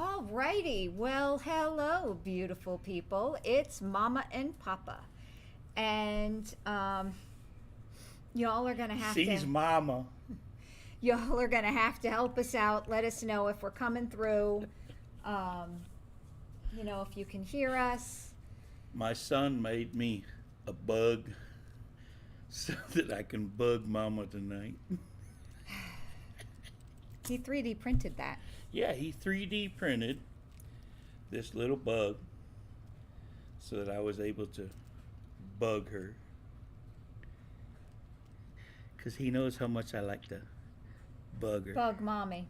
All righty. Well, hello, beautiful people. It's Mama and Papa. And y'all are going to have She's Mama. Y'all are going to have to help us out. Let us know if we're coming through. If you can hear us. My son made me a bug so that I can bug Mama tonight. He 3D printed that. Yeah, he 3D printed this little bug so that I was able to bug her. Because he knows how much I like to bug her. Bug mommy.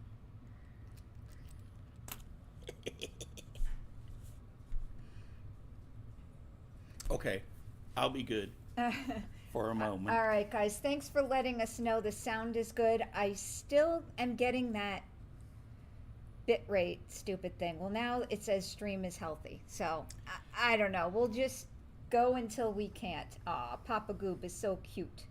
Okay, I'll be good for a moment. All right, guys. Thanks for letting us know the sound is good. I still am getting that bit rate stupid thing. Well, now it says stream is healthy. So, I don't know. We'll just go until we can't. Aw, PappaGoob is so cute.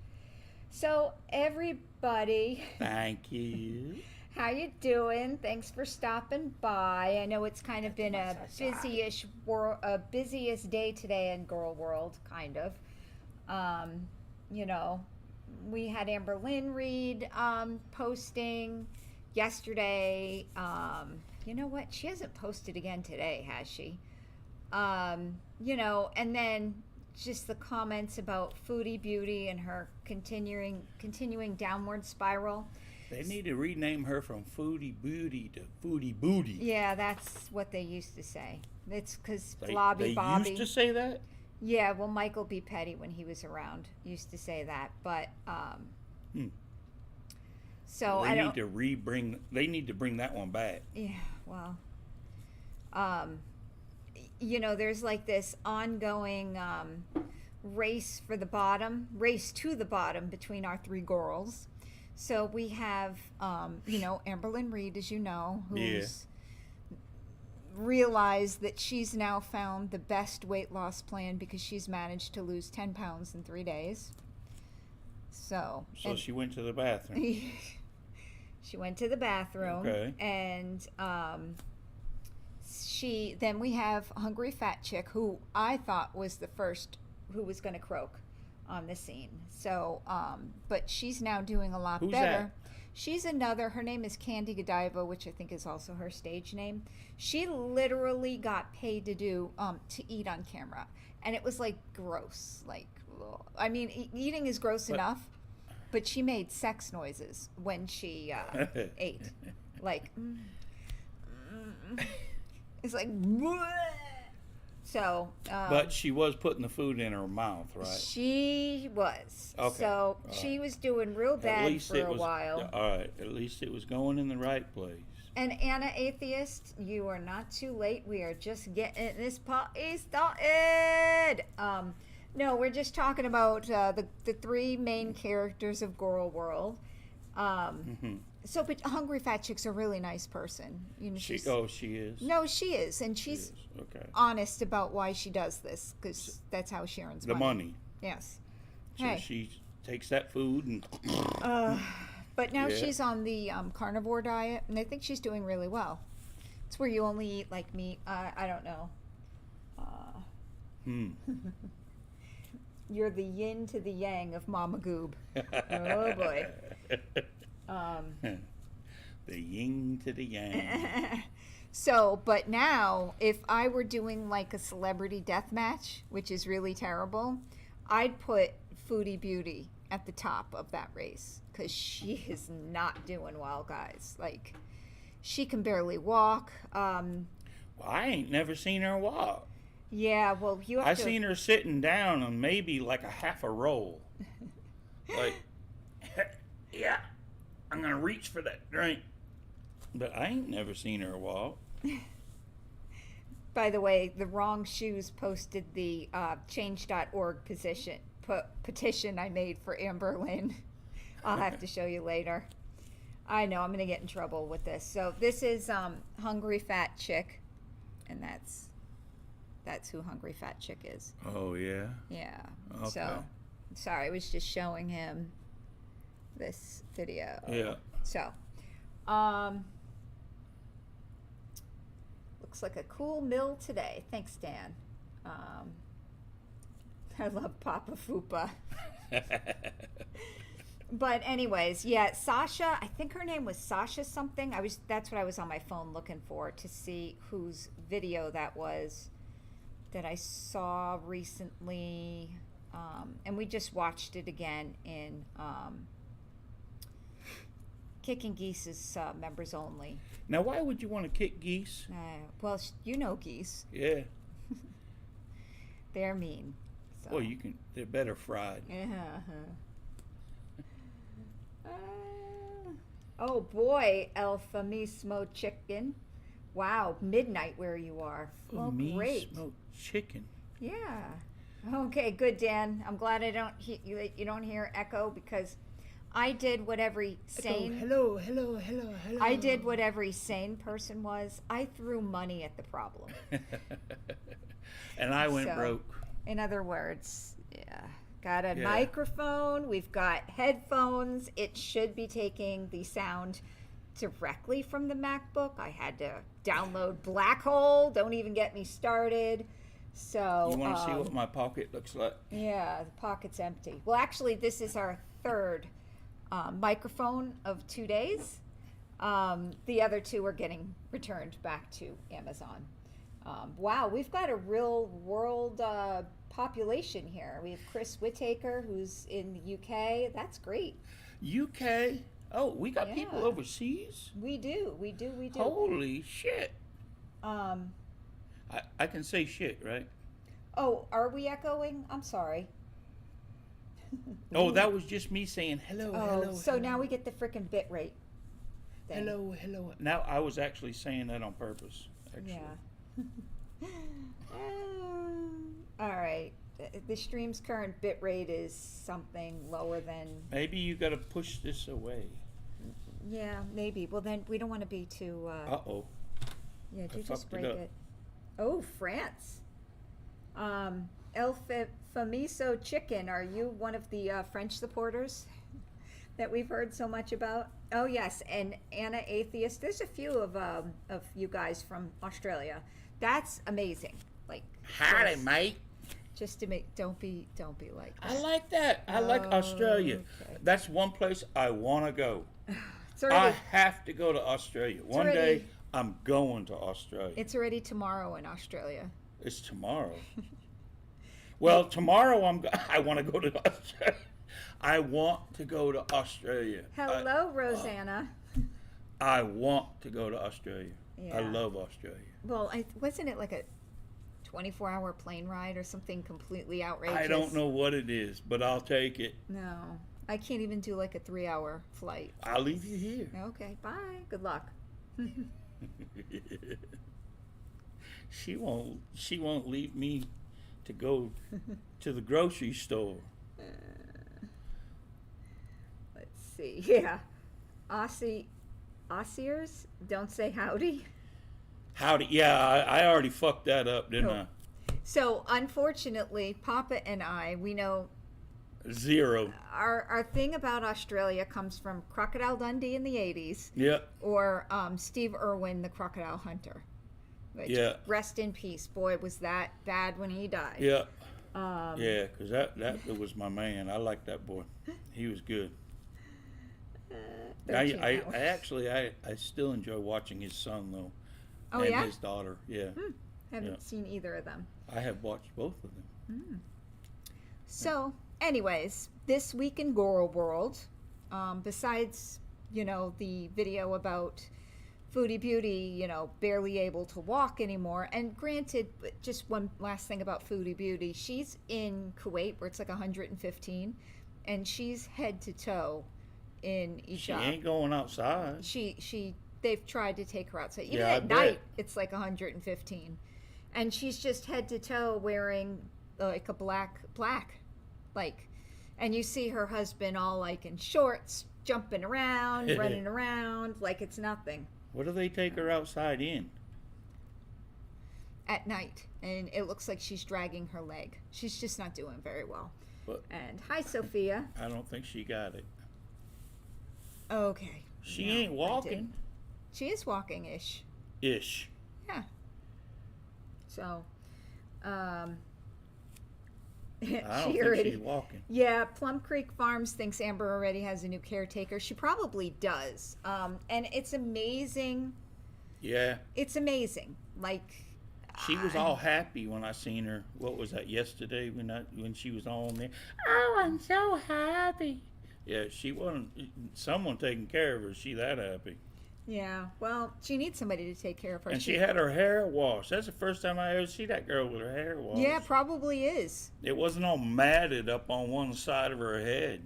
So, everybody. Thank you. How you doing? Thanks for stopping by. I know it's kind of been a busiest day today in Gorl World, kind of. We had Amberlynn Reid posting yesterday. You know what? She hasn't posted again today, has she? And then just the comments about Foodie Beauty and her continuing downward spiral. They need to rename her from Foodie Beauty to Foodie Booty. Yeah, that's what they used to say. It's because Blobby They Bobby. used to say that? Yeah, well, Michael B. Petty, when he was around, used to say that. But, so They need to bring that one back. Yeah, well, there's like this ongoing race to the bottom between our three girls. So we have, Amberlynn Reid, as you know, who's realized that she's now found the best weight loss plan because she's managed to lose 10 pounds in 3 days. So she went to the bathroom. She went to the bathroom. Okay. And then we have Hungry Fat Chick, who I thought was the first who was going to croak on the scene. So, but she's now doing a lot Who's better. That? She's her name is Candy Godiva, which I think is also her stage name. She literally got paid to to eat on camera. And it was like gross. Like, ugh. I mean, eating is gross enough, but she made sex noises when she ate. Like, it's like, bleh. So, but she was putting the food in her mouth, right? She was. Okay. So she was doing real bad for a while. All right. At least it was going in the right place. And Anna Atheist, you are not too late. We are just getting this party started. No, we're just talking about the three main characters of Gorl World. So, but Hungry Fat Chick's a really nice person. She is. No, she is, and she's okay. Honest about why she does this, because that's how she earns money. Yes. So hey. She takes that food and. But now she's on the carnivore diet, and I think she's doing really well. It's where you only eat like meat. I don't know. You're the yin to the yang of Mama Goob. Oh boy. The yin to the yang. So, but now, if I were doing like a celebrity death match, which is really terrible, I'd put Foodie Beauty at the top of that race because she is not doing well, guys. Like, she can barely walk. Well, I ain't never seen her walk. Yeah, well, I seen her sitting down on maybe like a half a roll. Like, yeah, I'm gonna reach for that drink. But I ain't never seen her walk. By the way, the wrong shoes posted the change.org petition I made for Amberlynn. I'll have to show you later. I know I'm gonna get in trouble with this. So this is Hungry Fat Chick, and that's who Hungry Fat Chick is. Oh yeah. Yeah. Okay. So sorry, I was just showing him this video. Yeah. So, Looks like a cool mill today. Thanks, Dan. I love Papa Fupa. But anyways, yeah, Sasha, I think her name was Sasha something. That's what I was on my phone looking for to see whose video that was that I saw recently. And we just watched it again in Kicking Geese's members only. Now, why would you want to kick geese? Well, you know geese. Yeah. They're mean. So. Well, they're better fried. Oh boy, El Famismo chicken. Wow, midnight where you are. Oh, great. Smoked chicken. Yeah. Okay, good, Dan. I'm glad you don't hear echo because I did what every sane. Hello. I did what every sane person was. I threw money at the problem. And I went broke. In other words, yeah. Got a microphone. We've got headphones. It should be taking the sound directly from the MacBook. I had to download Black Hole. Don't even get me started. So you want to see what my pocket looks like? Yeah, the pocket's empty. Well, actually, this is our third microphone of 2 days. The other two are getting returned back to Amazon. Wow, we've got a real world population here. We have Chris Whittaker, who's in the UK. That's great. UK? Oh, we got people overseas? We do. Holy shit. I can say shit, right? Oh, are we echoing? I'm sorry. Oh, that was just me saying hello. So now we get the frickin' bit rate thing. Hello. Now, I was actually saying that on purpose, actually. Yeah. All right. The stream's current bit rate is something lower than... Maybe you got to push this away. Yeah, maybe. Well, then we don't want to be too... Uh-oh. Yeah, did you just break it? Oh, France. El Famiso chicken. Are you one of the French supporters that we've heard so much about? Oh, yes. And Anna Atheist. There's a few of you guys from Australia. That's amazing. Like, howdy, mate. Just to make, don't be like that. I like that. I like Australia. Okay. That's one place I want to go. I have to go to Australia. One day I'm going to Australia. It's already tomorrow in Australia. It's tomorrow. Well, tomorrow I want to go to Australia. I want to go to Australia. Hello, Rosanna. I want to go to Australia. Yeah. I love Australia. Well, wasn't it like a 24-hour plane ride or something completely outrageous? I don't know what it is, but I'll take it. No, I can't even do like a 3-hour flight. I'll leave you here. Okay, bye. Good luck. She won't leave me to go to the grocery store. Let's see. Yeah. Aussiers don't say howdy. Howdy. Yeah, I already fucked that up, didn't I? So, unfortunately, Papa and I, we know... Zero. Our thing about Australia comes from Crocodile Dundee in the 80s. Yeah. Or Steve Irwin, the crocodile hunter. Which, rest in peace. Boy, was that bad when he died. Yeah. Yeah, because that was my man. I liked that boy. He was good. I still enjoy watching his son, though. Oh, and yeah? His daughter, yeah. Haven't seen either of them. I have watched both of them. So, anyways, this week in Gorl World, besides, the video about Foodie Beauty, barely able to walk anymore, and granted, just one last thing about Foodie Beauty, she's in Kuwait where it's like 115, and she's head to toe in hijab. She ain't going outside. They've tried to take her outside. Even at night, it's like 115. And she's just head to toe wearing like a black, like, and you see her husband all like in shorts, jumping around, running around, like it's nothing. What do they take her outside in? At night. And it looks like she's dragging her leg. She's just not doing very well. And hi, Sophia. I don't think she got it. Okay. She ain't walking. She is walking-ish. Ish. Yeah. So, I don't think she's walking. Yeah, Plum Creek Farms thinks Amber already has a new caretaker. She probably does. And it's amazing. Yeah. It's amazing. Like, She was all happy when I seen her. What was that, yesterday when she was on there? Oh, I'm so happy. Yeah, she wasn't someone taking care of her. She that happy. yeah, well, she needs somebody to take care of her. And she had her hair washed. That's the first time I ever see that girl with her hair washed. Yeah, probably is. It wasn't all matted up on one side of her head.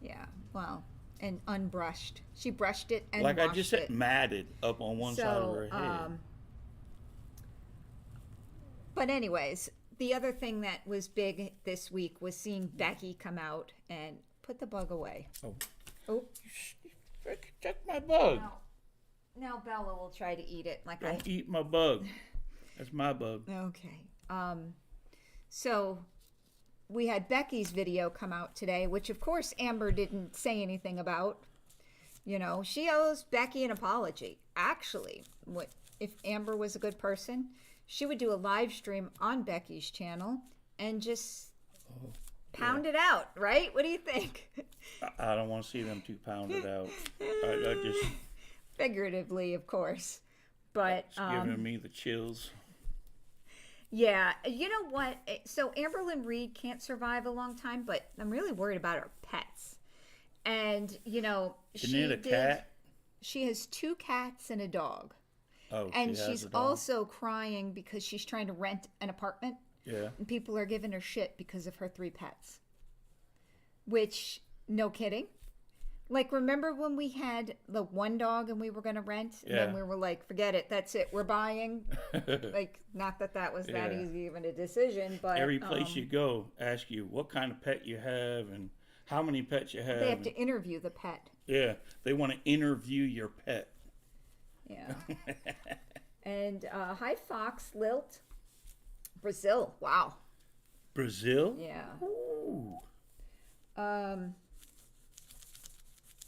Yeah, well, and unbrushed. She brushed it and like washed I just said, it. matted up on one side of her head. But anyways, the other thing that was big this week was seeing Becky come out and put the bug away. Oh. Oh. You took my bug. Now Bella will try to eat it. Like Don't eat my bug. That's my bug. Okay. So we had Becky's video come out today, which of course Amber didn't say anything about. You know, she owes Becky an apology. Actually, if Amber was a good person, she would do a live stream on Becky's channel and just pound it out, right? What do you think? I don't want to see them two pounded out. I just figuratively, of course, but it's giving me the chills. Yeah, you know what? So Amberlynn Reid can't survive a long time, but I'm really worried about her pets. And you know, cat? She has 2 cats and a dog. Oh, and she's also crying because she's trying to rent an apartment. Yeah. And people are giving her shit because of her 3 pets. Which, no kidding. Like, remember when we had the one dog and we were going to rent? And then we were like, forget it, that's it, we're buying. Like, not that that was that easy even a decision, but... Every place you go, ask you what kind of pet you have and how many pets you have. They have to interview the pet. Yeah, they want to interview your pet. Yeah. And hi, Fox, Lilt. Brazil, wow. Brazil? Yeah. Ooh.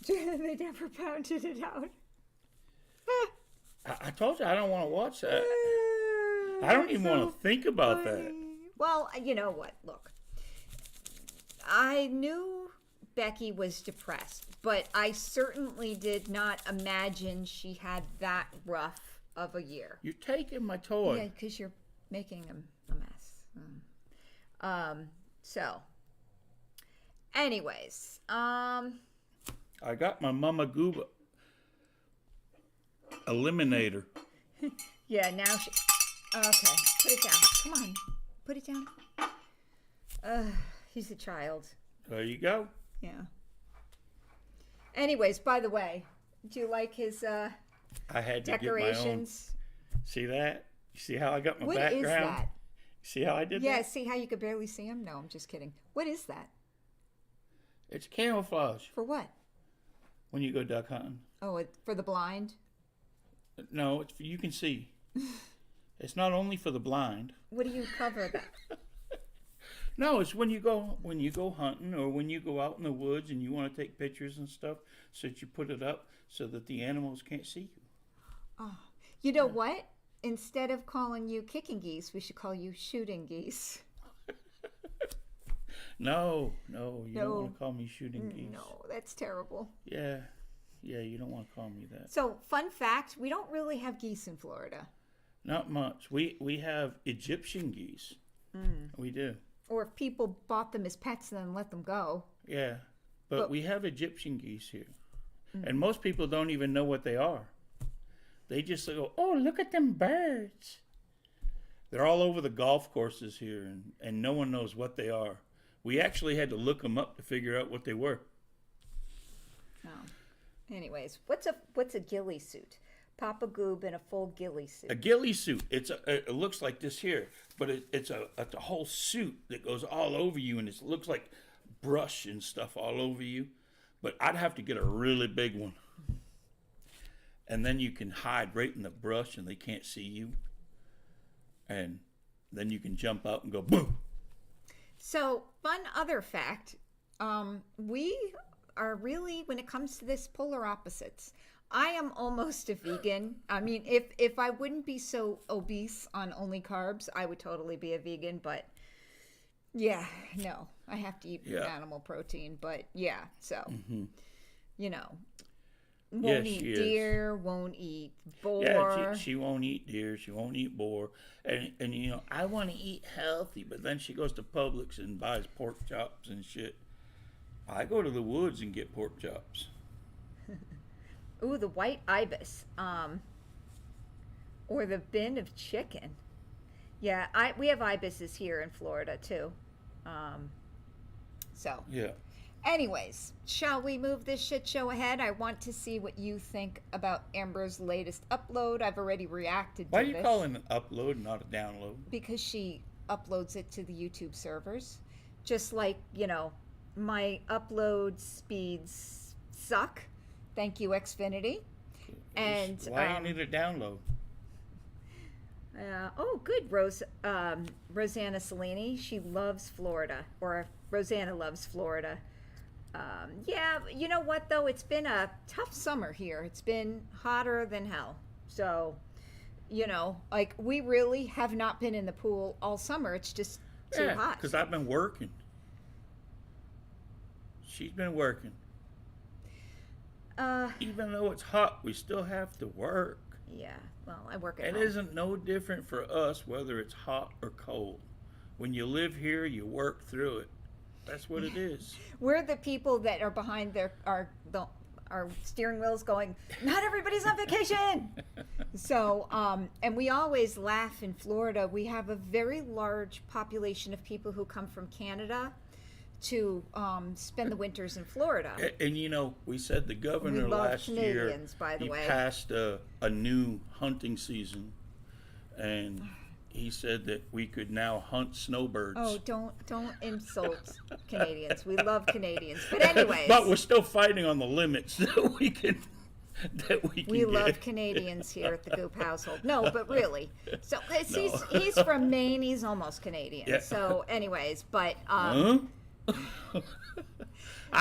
They never pounded it out. I told you I don't want to watch that. I don't even want to think about that. Well, you know what? Look, I knew Becky was depressed, but I certainly did not imagine she had that rough of a year. You're taking my toy. Yeah, because you're making a mess. So, anyways, I got my PappaGoob eliminator. Yeah, now she... Okay, put it down. Come on, put it down. He's a child. There you go. Yeah. Anyways, by the way, do you like his I had to decorations? Get my own. See that? You see how I got my What background? What is that? See how I did that? Yeah, see how you could barely see him? No, I'm just kidding. What is that? It's camouflage. For what? When you go duck hunting. Oh, for the blind? No, it's for, you can see. It's not only for the blind. What do you cover that? No, it's when you go hunting or when you go out in the woods and you want to take pictures and stuff, so that you put it up so that the animals can't see you. Oh, you know what? Instead of calling you kicking geese, we should call you shooting geese. No, you don't want to call me shooting geese. No, that's terrible. Yeah, you don't want to call me that. So, fun fact, we don't really have geese in Florida. Not much. We have Egyptian geese. We do. Or if people bought them as pets and then let them go. Yeah, but we have Egyptian geese here. And most people don't even know what they are. They just go, oh, look at them birds. They're all over the golf courses here, and no one knows what they are. We actually had to look them up to figure out what they were. Oh. Anyways, what's a ghillie suit? PappaGoob in a full ghillie suit. A ghillie suit. It looks like this here, but it's a whole suit that goes all over you, and it looks like brush and stuff all over you. But I'd have to get a really big one, and then you can hide right in the brush, and they can't see you. And then you can jump out and go boom. So, fun other fact, we are really, when it comes to this, polar opposites. I am almost a vegan. I mean, if I wouldn't be so obese on only carbs, I would totally be a vegan. But yeah, no, I have to eat animal protein. But yeah, so you know, won't eat deer, won't eat boar. Yeah, she won't eat deer. She won't eat boar. And you know, I want to eat healthy, but then she goes to Publix and buys pork chops and shit. I go to the woods and get pork chops. Ooh, the white ibis, or the bin of chicken. Yeah, we have ibises here in Florida too. So yeah. Anyways, shall we move this shit show ahead? I want to see what you think about Amber's latest upload. I've already reacted to Why are this. you calling it an upload, not a download? Because she uploads it to the YouTube servers. Just like, you know, my upload speeds suck. Thank you, Xfinity. And why you need a download? Oh, good, Rosanna Cellini. She loves Florida, or Rosanna loves Florida. Yeah, you know what though? It's been a tough summer here. It's been hotter than hell. So, you know, like we really have not been in the pool all summer. It's just too hot. Because I've been working. She's been working. Even though it's hot, we still have to work. Yeah, well, I work at It home. isn't no different for us whether it's hot or cold. When you live here, you work through it. That's what it is. We're the people that are behind our steering wheels going, not everybody's on vacation. So, and we always laugh in Florida. We have a very large population of people who come from Canada to spend the winters in Florida. And you know, we said the governor We love last Canadians, year, by the he way. passed a new hunting season, and he said that we could now hunt snowbirds. Oh, don't insult Canadians. We love Canadians. But anyways. But we're still fighting on the limits that we can We love Canadians here at the Goop household. No, but really. So he's from Maine. He's almost Canadian. Yeah. So anyways, but I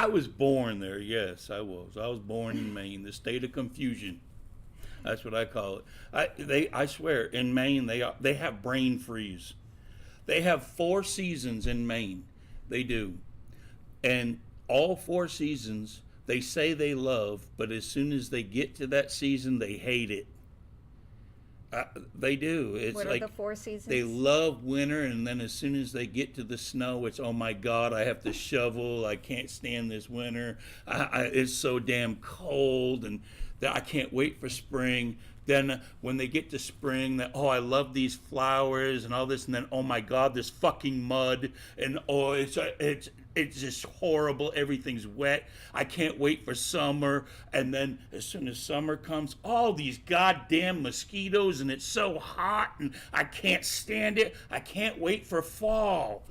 was born there. Yes, I was. I was born in Maine, the state of confusion. That's what I call it. I swear, in Maine, they have brain freeze. They have 4 seasons in Maine. They do. And all 4 seasons, they say they love, but as soon as they get to that season, they hate it. They do. It's what like are the 4 seasons? they love winter, and then as soon as they get to the snow, it's, oh my God, I have to shovel. I can't stand this winter. It's so damn cold, and I can't wait for spring. Then when they get to spring, oh, I love these flowers and all this, and then, oh my God, this fucking mud, and oh, it's just horrible. Everything's wet. I can't wait for summer. And then as soon as summer comes, all these goddamn mosquitoes, and it's so hot, and I can't stand it. I can't wait for fall.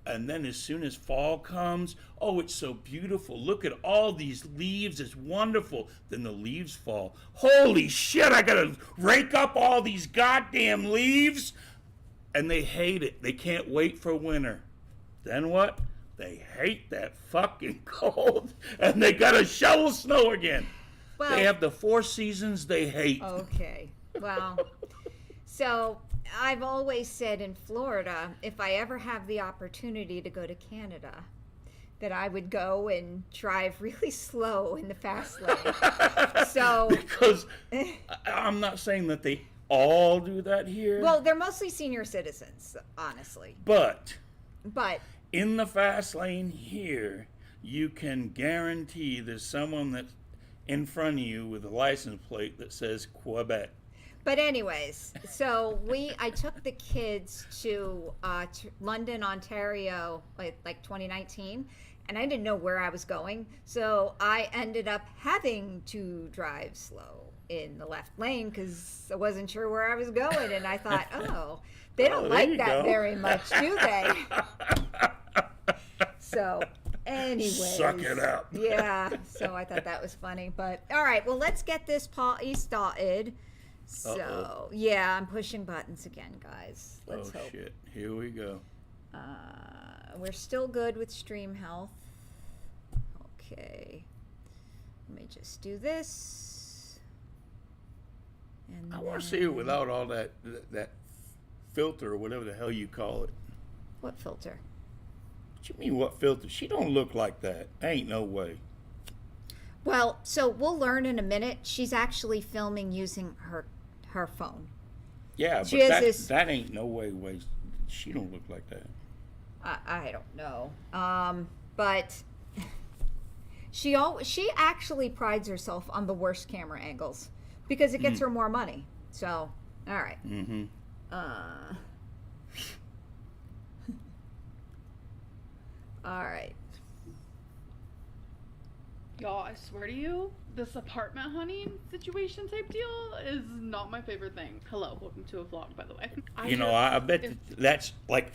And then as soon as fall comes, oh, it's so beautiful. Look at all these leaves. It's wonderful. Then the leaves fall. Holy shit, I gotta rake up all these goddamn leaves. And they hate it. They can't wait for winter. Then what? They hate that fucking cold. And they gotta shovel snow again. Well, they have the 4 seasons they hate. Okay. Well, so I've always said in Florida, if I ever have the opportunity to go to Canada, that I would go and drive really slow in the fast lane. So because I'm not saying that they all do that here. Well, they're mostly senior citizens, honestly. But in the fast lane here, you can guarantee there's someone that's in front of you with a license plate that says Quebec. But anyways, so I took the kids to London, Ontario, like 2019, and I didn't know where I was going, so I ended up having to drive slow in the left lane because I wasn't sure where I was going, and I thought, oh, they don't like that very much, do they? So, anyways. Suck it up. Yeah, so I thought that was funny, but all right, well, let's get this party started. So, yeah, I'm pushing buttons again, guys. Let's hope. Shit. Here we go. We're still good with stream health. Okay. Let me just do this. And I want to see her without all that filter or whatever the hell you call it. What filter? What you mean, what filter? She don't look like that. Ain't no way. Well, so we'll learn in a minute. She's actually filming using her phone. Yeah, She but has this- that ain't no way. She don't look like that. I don't know. But she actually prides herself on the worst camera angles because it gets her more money. So, all right. Mm-hmm. All right. Y'all, I swear to you, this apartment hunting situation type deal is not my favorite thing. Hello, welcome to a vlog, by the way. I bet that's like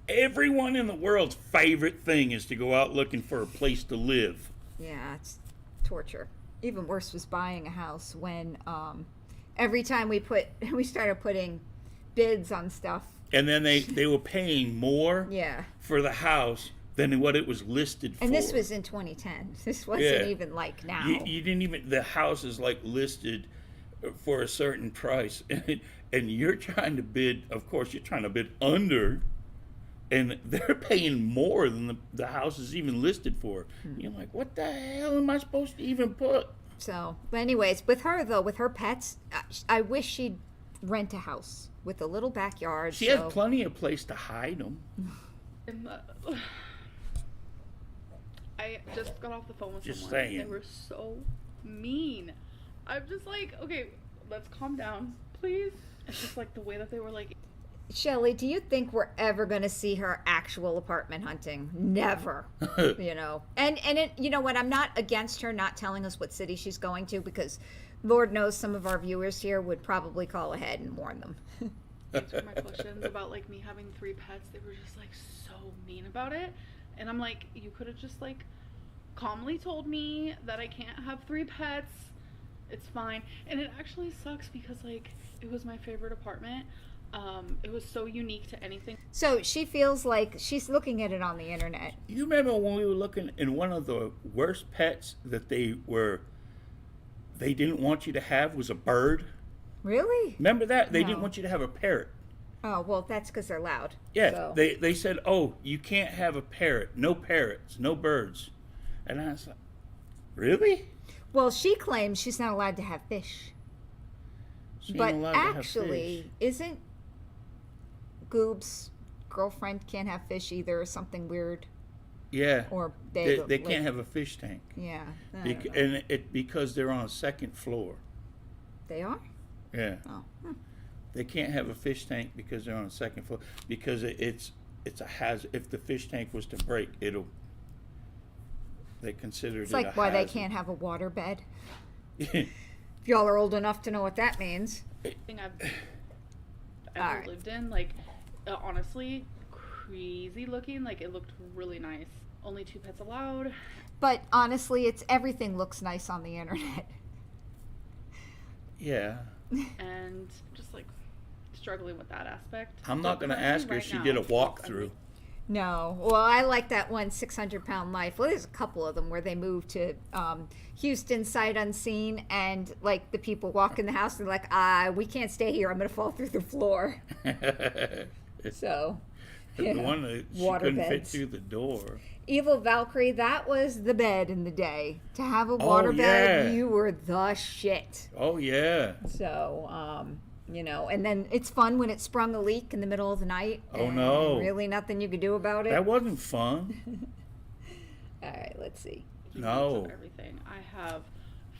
everyone in the world's favorite thing is to go out looking for a place to live. Yeah, it's torture. Even worse was buying a house when every time we started putting bids on stuff. And then they were paying more Yeah. for the house than what it was listed for. And this was in 2010. This wasn't even like now. You didn't even, the house is like listed for a certain price. And you're trying to bid, of course, you're trying to bid under, and they're paying more than the house is even listed for. You're like, what the hell am I supposed to even put? So, but anyways, with her though, with her pets, I wish she'd rent a house with a little backyard. She has plenty of place to hide them. I just got off the phone with Just someone. saying. They were so mean. I'm just like, okay, let's calm down, please. It's just like the way that they were like. Shelly, do you think we're ever going to see her actual apartment hunting? Never. And you know what? I'm not against her not telling us what city she's going to because Lord knows some of our viewers here would probably call ahead and warn them. Answer my questions about like me having 3 pets. They were just like so mean about it. And I'm like, you could have just like calmly told me that I can't have 3 pets. It's fine. And it actually sucks because like it was my favorite apartment. It was so unique to anything. So she feels like she's looking at it on the internet. You remember when we were looking in one of the worst pets that they didn't want you to have was a bird? Really? Remember that? They didn't No. want you to have a parrot. Oh, well, that's because they're loud. Yeah, So. they said, oh, you can't have a parrot. No parrots, no birds. And I was like, really? Well, she claims she's not allowed to have fish. She ain't But allowed to have actually, fish. isn't Goob's girlfriend can't have fish either or something weird? Yeah, Or they big. can't have a fish tank. Yeah. I don't know. And because they're on a second floor. They are? Yeah. Oh. They can't have a fish tank because they're on a second floor because it's a hazard. If the fish tank was to break, they consider It's it like a why they hazard. can't have a water bed. If y'all are old enough to know what that means. Thing I've ever Alright. lived in. Like, honestly, crazy looking. Like, it looked really nice. Only 2 pets allowed. But honestly, everything looks nice on the internet. Yeah. And just like struggling with that aspect. I'm not But going to currently ask her right if she now, did a I'm walkthrough. like, No. Well, I like that one 600-pound life. Well, there's a couple of them where they moved to Houston sight unseen, and like the people walk in the house and they're like, we can't stay here. I'm going to fall through the floor. So, The yeah. one that she Water couldn't fit beds. through the door. Evil Valkyrie, that was the bed in the day. To have a water bed, yeah. you were the shit. Oh, yeah. So, and then it's fun when it sprung a leak in the middle of the night. Oh, and no. Really nothing you could do about it. That wasn't fun. All right, let's see. No. of everything. I have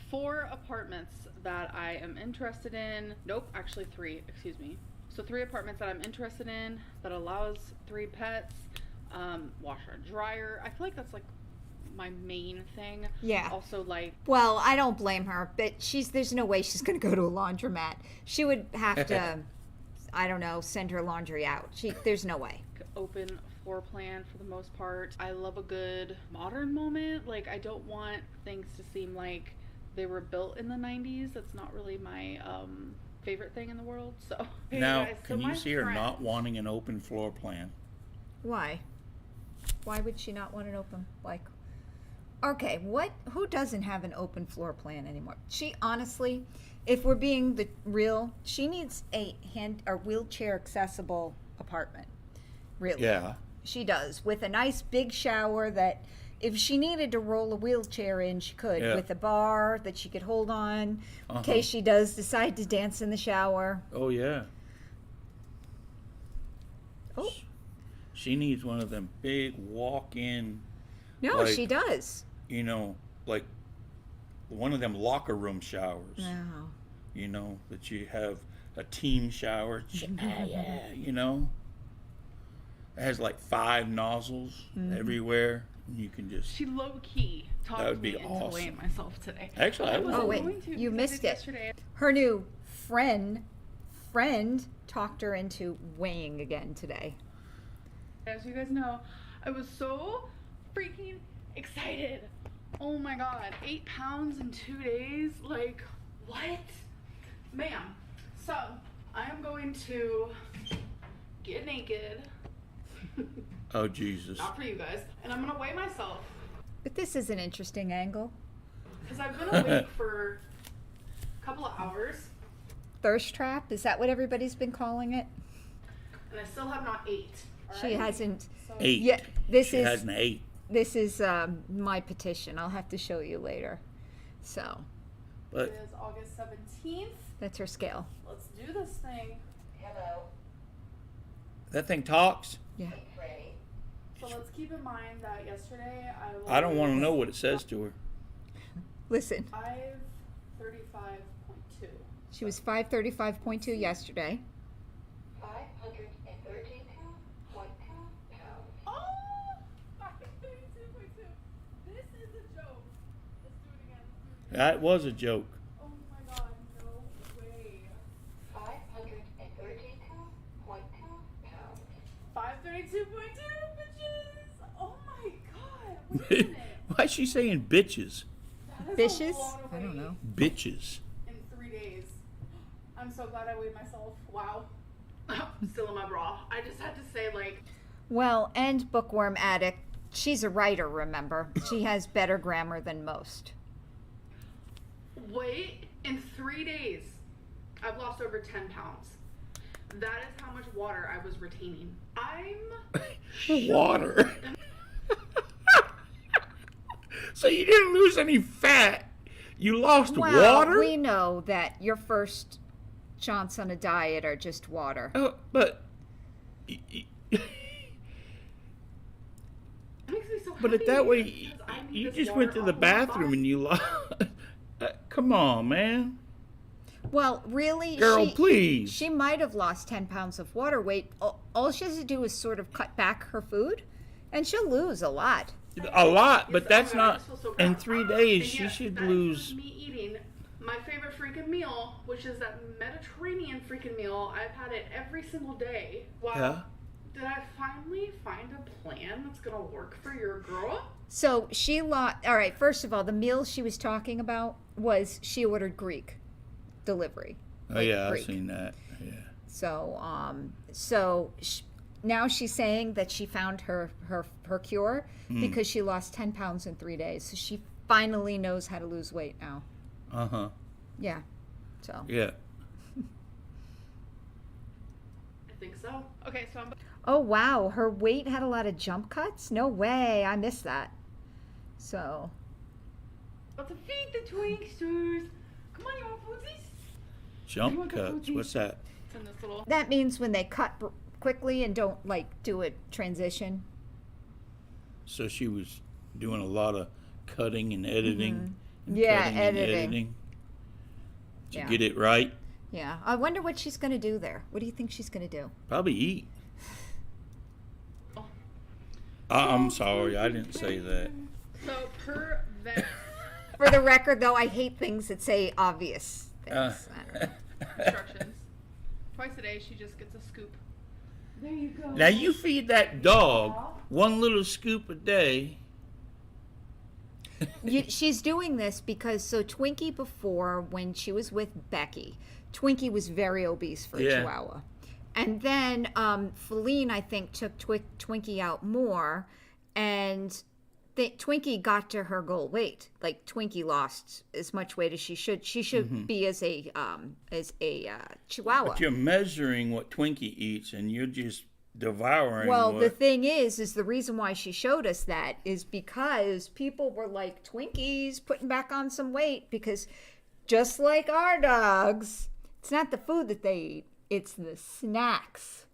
4 apartments that I am interested in. Nope, actually 3. Excuse me. So 3 apartments that I'm interested in that allows 3 pets, washer and dryer. I feel like that's like my main thing. Yeah. Also, like, Well, I don't blame her, but there's no way she's going to go to a laundromat. She would have to, I don't know, send her laundry out. There's no way. open floor plan for the most part. I love a good modern moment. Like, I don't want things to seem like they were built in the 90s. That's not really my favorite thing in the world. So hey Now, guys, so can my you see her friend- not wanting an open floor plan? Why? Why would she not want an open, like, Okay, who doesn't have an open floor plan anymore? She honestly, if we're being the real, she needs a wheelchair accessible apartment. Really. Yeah. She does, with a nice big shower that if she needed to roll a wheelchair in, she could, Yeah. with a bar that she could hold on in Uh-huh. case she does decide to dance in the shower. Oh, yeah. Oh, She needs one of them big walk-in, no, like- she does. you know, like one of them locker room showers. No. You know, that you have a team shower. Yeah, you know. It has like 5 nozzles everywhere. And you can just. She low key talked That would me be into awesome. weighing myself today. Actually, I I wasn't Oh, wait, going to you because I missed did it. yesterday. Her new friend talked her into weighing again today. As you guys know, I was so freaking excited. Oh my god, 8 pounds in 2 days? Like, what? Ma'am, so I am going to get naked. Oh, Jesus. Not for you guys. And I'm gonna weigh myself. But this is an interesting angle. Because I've been awake for a couple of hours. Thirst trap, is that what everybody's been calling it? And I still have not ate. She alright? hasn't. So 8. Yeah, this She is has an 8. this is my petition. I'll have to show you later. So But it is August 17th. that's her scale. Let's do this thing. Hello, that thing talks. Yeah. Freddie. So let's keep in mind that yesterday I don't want to know what it says to her. Listen, 535.2. she was 535.2 yesterday. 532.2 pounds. Oh! 532.2. This is a joke. Let's do it again. That was a joke. Oh my god, no way. 532.2 pounds. 532.2, bitches! Oh my god. Wait a minute. Why is she saying bitches? That is a Bitches? lot of I don't weight know. Bitches. In 3 days. I'm so glad I weighed myself. Wow. Still in my bra. I just had to say, like, Well, and bookworm addict. She's a writer, remember? She has better grammar than most. wait, in 3 days, I've lost over 10 pounds. That is how much water I was retaining. I'm Water. So you didn't lose any fat. You lost Well, water? we know that your first shots on a diet are just water. Oh, but It makes me so happy. but at that way, because I need you this just water went to the on my bathroom body. and you lost. Come on, man. Well, really, Girl, please. she might have lost 10 pounds of water weight. All she has to do is sort of cut back her food, and she'll lose a lot. A lot, but Yes, that's oh my God, I not. just feel so In proud. 3 days, And she yes, should that lose. includes me eating my favorite freaking meal, which is that Mediterranean freaking meal. I've had it every single day. Wow. Yeah. Did I finally find a plan that's gonna work for your girl? So she lost. All right, first of all, the meal she was talking about was she ordered Greek delivery. Oh like yeah, I've Greek. seen that. Yeah. So, now she's saying that she found her cure because she lost 10 pounds in 3 days. So she finally knows how to lose weight now. Uh huh. Yeah. So. Yeah. I think so. Okay, so I'm Oh wow, her weight had a lot of jump cuts. No way, I missed that. So. about to feed the Twinksters. Come on, you want foodies? You Jump want the cuts. cookies? What's that? It's in this little. That means when they cut quickly and don't like do a transition. So she was doing a lot of cutting and editing. And Yeah, cutting and editing. To Yeah. get it right. Yeah, I wonder what she's going to do there. What do you think she's going to do? Probably eat. I'm sorry, I didn't say that. So per vet For the record, though, I hate things that say obvious things. Uh, I don't know. instructions, twice a day she just gets a scoop. There you go. Now you feed that dog one little scoop a day. She's doing this because Twinkie before, when she was with Becky, Twinkie was very obese for a Yeah. Chihuahua. And then Feline, I think, took Twinkie out more, and Twinkie got to her goal weight. Like Twinkie lost as much weight as she should. She should be as a Chihuahua. But you're measuring what Twinkie eats, and you're just devouring. Well, what... the thing is the reason why she showed us that is because people were like, Twinkie's putting back on some weight, because just like our dogs, it's not the food that they eat, it's the snacks.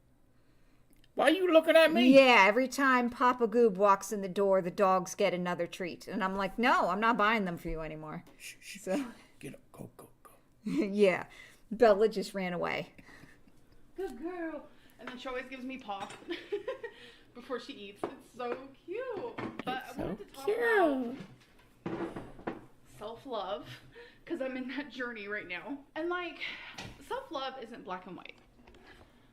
Why are you looking at me? Yeah, every time PappaGoob walks in the door, the dogs get another treat. And I'm like, no, I'm not buying them for you anymore. So, Get up, go, go, go. yeah, Bella just ran away. Good girl. And then she always gives me paw before she eats. It's so cute. But I wanted to talk about self-love, because I'm in that journey right now. And like, self-love isn't black and white.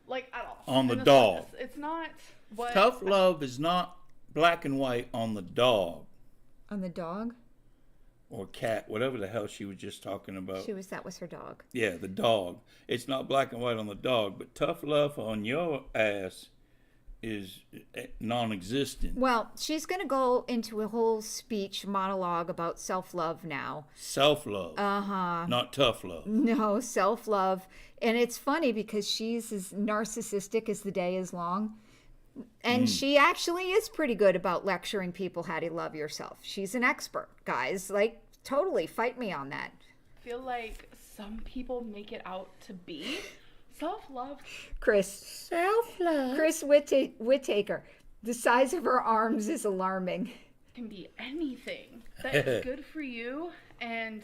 Like, at all. On the In dog. slightest. It's not what... Tough love is not black and white on the dog On the dog? or cat, whatever the hell she was just talking about. That was her dog. Yeah, the dog. It's not black and white on the dog, but tough love on your ass is non-existent. Well, she's going to go into a whole speech monologue about self-love now. Self-love, Uh-huh. not tough love. No, self-love. And it's funny because she's as narcissistic as the day is long. And she actually is pretty good about lecturing people how to love yourself. She's an expert, guys. Like, totally fight me on that. I feel like some people make it out to be. Self-love Chris. Self-love. Chris Whittaker. The size of her arms is alarming. can be anything that is good for you and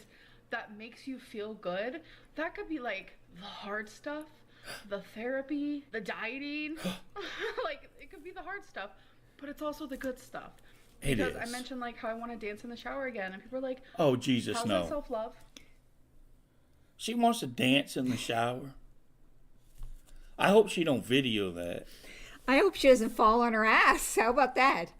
that makes you feel good. That could be like the hard stuff, the therapy, the dieting. Like, it could be the hard stuff, but it's also the good stuff. Because I mentioned like how I want to dance in the shower again, and people are like, "Oh Jesus, how's no!" that self-love? She wants to dance in the shower. I hope she don't video that. I hope she doesn't fall on her ass. How about that?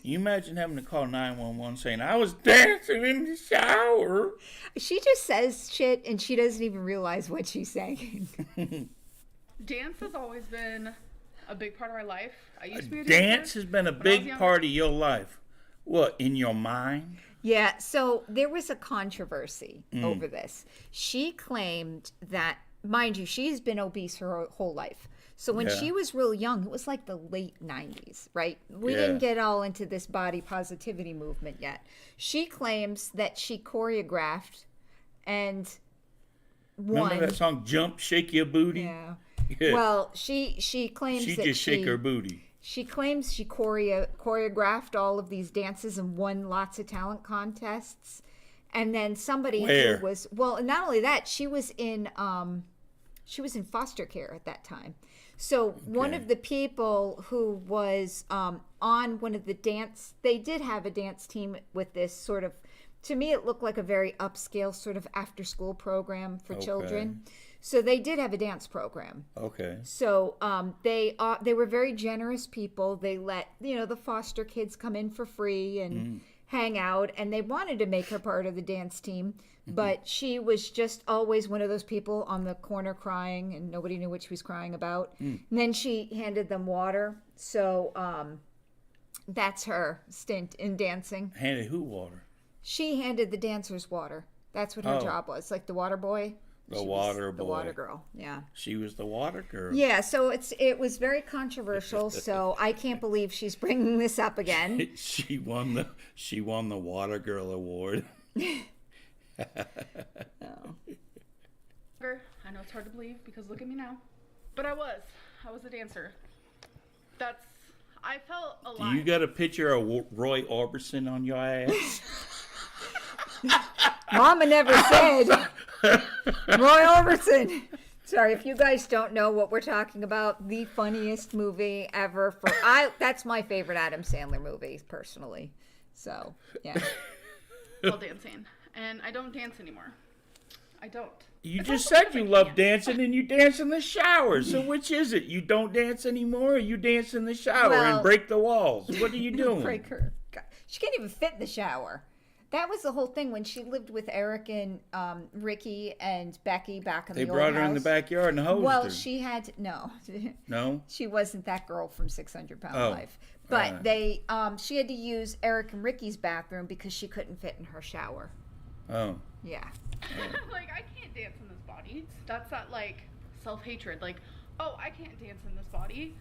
You imagine having to call 911 saying, "I was dancing in the shower." She just says shit and she doesn't even realize what she's saying. Dance has always been a big part of my life. I used to be a Dance dancer has been a when I was big younger. part of your life. What, in your mind? Yeah, so there was a controversy over this. She claimed that, mind you, she's been obese her whole life. So when Yeah. she was real young, it was like the late 90s, right? We Yeah. didn't get all into this body positivity movement yet. She claims that she choreographed and won. Remember that song, Jump, Shake Your Booty? Yeah. Yeah. Well, she claims she that just shake her booty. She claims she choreographed all of these dances and won lots of talent contests. And then somebody Where? who was, well, not only that, she was in foster care at that time. So one Okay. of the people who was on one of the dance, they did have a dance team with this sort of, to me it looked like a very upscale sort of after school program for children. So they did have a dance program. Okay. So they were very generous people. They let the foster kids come in for free and hang out, and they wanted to make her part of the dance team, but she was just always one of those people on the corner crying, and nobody knew what she was crying about. And then she handed them water. So that's her stint in dancing. Handed who water? She handed the dancers water. That's what her job was, like the water boy. The She was water boy. the water girl. Yeah. She was the water girl. Yeah, so it was very controversial. So I can't believe she's bringing this up again. She won the Water Girl Award. I know it's hard to believe because look at me now. But I was a dancer. I felt Do alive. you got a picture of Roy Orbison on your ass? Mama never said Roy Orbison. Sorry, if you guys don't know what we're talking about, the funniest movie ever that's my favorite Adam Sandler movie, personally. So, yeah. While dancing. And I don't dance anymore. I don't. You It's just also said you because I love can't. dancing and you dance in the shower. So which is it? You don't dance anymore or you dance in the shower Well- and break the walls? What are you doing? Break her. God, she can't even fit in the shower. That was the whole thing when she lived with Eric and Ricky and Becky back in They the old brought her house. in the backyard and hosed Well, her. she had no. No? She wasn't that girl from 600 Pound Oh. Life. But she had to use Eric and Ricky's bathroom because she couldn't fit in her shower. Oh. Yeah. Like, I can't dance in this body. That's that, like, self-hatred. Like, oh, I can't dance in this body.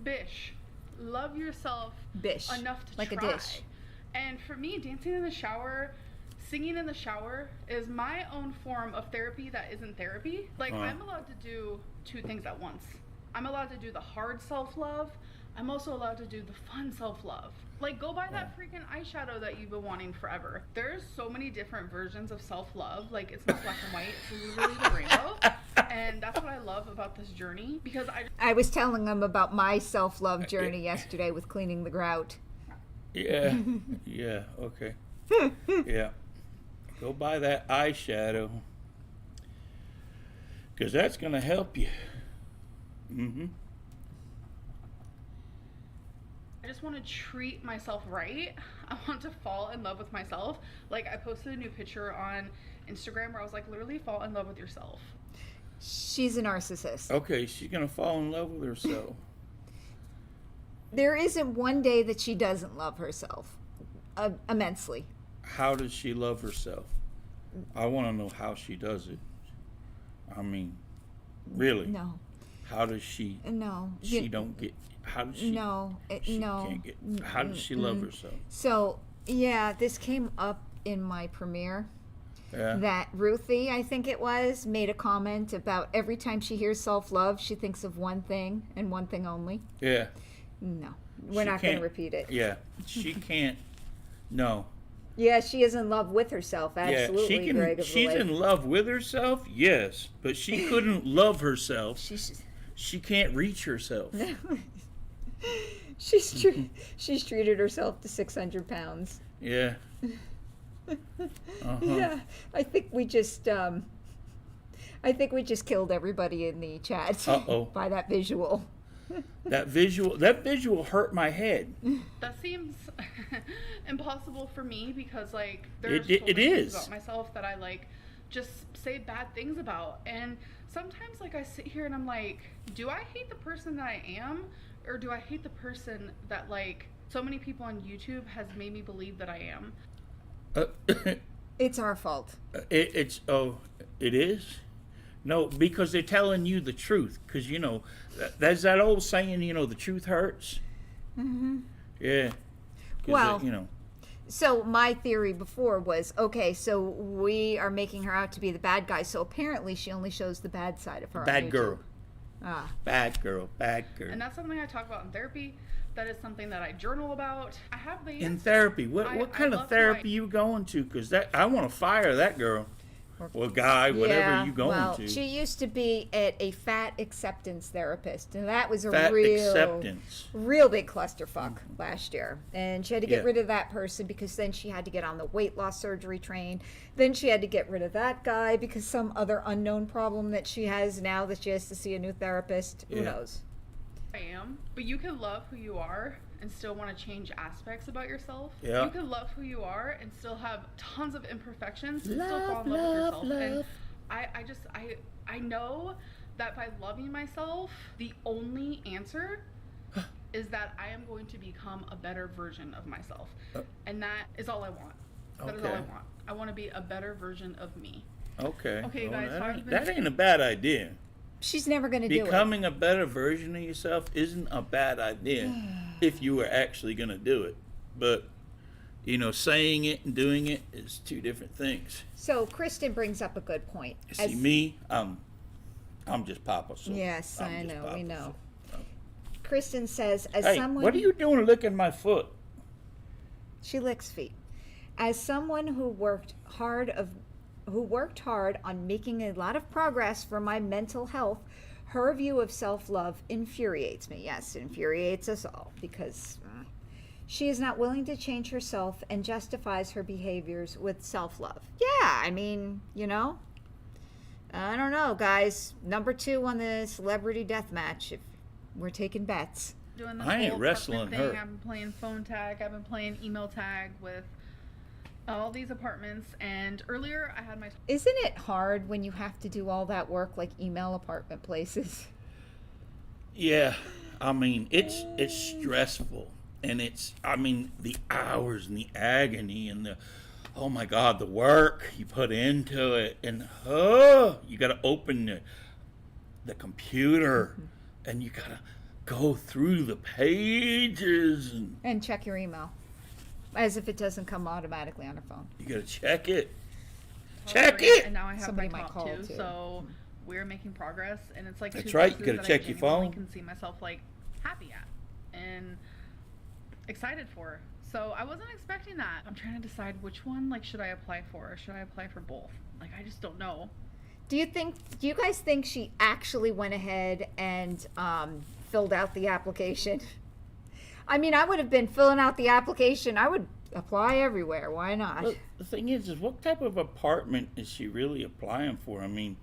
Bish. Love yourself Bish. enough to like try. a dish. And for me, dancing in the shower, singing in the shower is my own form of therapy that isn't therapy. Like, I'm allowed to do two things at once. I'm allowed to do the hard self-love. I'm also allowed to do the fun self-love. Like, go buy that freaking eyeshadow that you've been wanting forever. There's so many different versions of self-love. Like, it's not black and white. It's literally the rainbow. And that's what I love about this journey. Because I was telling them about my self-love journey yesterday with cleaning the grout. Yeah. Yeah. Okay. Yeah. Go buy that eyeshadow. Because that's going to help you. Mm-hmm. I just want to treat myself right. I want to fall in love with myself. Like, I posted a new picture on Instagram where I was like, literally fall in love with yourself. She's a narcissist. Okay, she's going to fall in love with herself. There isn't one day that she doesn't love herself immensely. How does she love herself? I want to know how she does it. I mean, really? No. How does she? No. She don't get. How does she? No. She No. can't get. How does she love herself? So, yeah, this came up in my premiere. Yeah. That Ruthie, I think it was, made a comment about every time she hears self-love, she thinks of one thing and one thing only. Yeah. No, we're She not going to can't- repeat it. Yeah. She can't. No. Yeah, she is in love with herself. Absolutely, Yeah. She can. Greg of the She's Lake. in love with herself. Yes, but she couldn't love herself. She's She can't reach herself. she's treated herself to 600 pounds. Yeah. Yeah, I think we just killed everybody in the chat Uh-oh. by that visual. That visual hurt my head. That seems impossible for me because, like, there's It so many is. things about myself that I, like, just say bad things about. And sometimes, like, I sit here and I'm like, do I hate the person that I am? Or do I hate the person that, like, so many people on YouTube has made me believe that I am? It's our fault. It is? No, because they're telling you the truth. Because, you know, there's that old saying, you know, the truth hurts. Mm-hmm. Yeah. 'Cause Well, you know. So my theory before was, okay, so we are making her out to be the bad guy. So apparently she only shows the bad side of her. on Bad girl. YouTube. Ah. Bad girl. Bad girl. And that's something I talk about in therapy. That is something that I journal about. I have the In therapy, what I kind love of who I- therapy you going to? Because I want to fire that girl. Or guy, whatever you going well, to. she used to be at a fat acceptance therapist, and that was a Fat real acceptance. real big clusterfuck last year. And she had to get Yeah. rid of that person because then she had to get on the weight loss surgery train. Then she had to get rid of that guy because some other unknown problem that she has now that she has to see a new therapist. Who Yeah. knows? I am. But you can love who you are and still want to change aspects about yourself. Yeah. You can love who you are and still have tons of imperfections and still fall in love with yourself. And I know that by loving myself, the only answer is that I am going to become a better version of myself. And that is all I want. That is all I Okay. want. I want to be a better version of me. Okay. Okay, Well, guys, so I've been- that ain't a bad idea. She's never going to do it. Becoming a better version of yourself isn't a bad idea if you were actually going to do it. But, you know, saying it and doing it is two different things. So Kristen brings up a good point. See, me, I'm just Papa. So Yes, I'm I just know, Papa, we know. so. Kristen says, as Hey, someone... what are you doing licking my foot? She licks feet. As someone who worked hard on making a lot of progress for my mental health, her view of self-love infuriates me. Yes, infuriates us all because she is not willing to change herself and justifies her behaviors with self-love. Yeah, I mean, you know, I don't know, guys. Number 2 on the celebrity death match. If we're taking bets. Doing this I ain't whole wrestling apartment thing. her. I've been playing phone tag. I've been playing email tag with all these apartments. And earlier I had my Isn't it hard when you have to do all that work, like email apartment places? Yeah, I mean, it's stressful. And it's, I mean, the hours and the agony and the, oh my God, the work you put into it. And, you got to open the computer and you got to go through the pages And check your email. As if it doesn't come automatically on her phone. you got to check it. Totally. Check it! And now I have Somebody my might top call, two, too. so we're making progress. And it's like That's two right, you places gotta that I check your genuinely phone. can see myself like happy at and excited for. So I wasn't expecting that. I'm trying to decide which one like should I apply for, or should I apply for both? Like I just don't know. Do you guys think she actually went ahead and filled out the application? I mean, I would have been filling out the application. I would apply everywhere. Why not? Look, the thing is what type of apartment is she really applying for? I mean,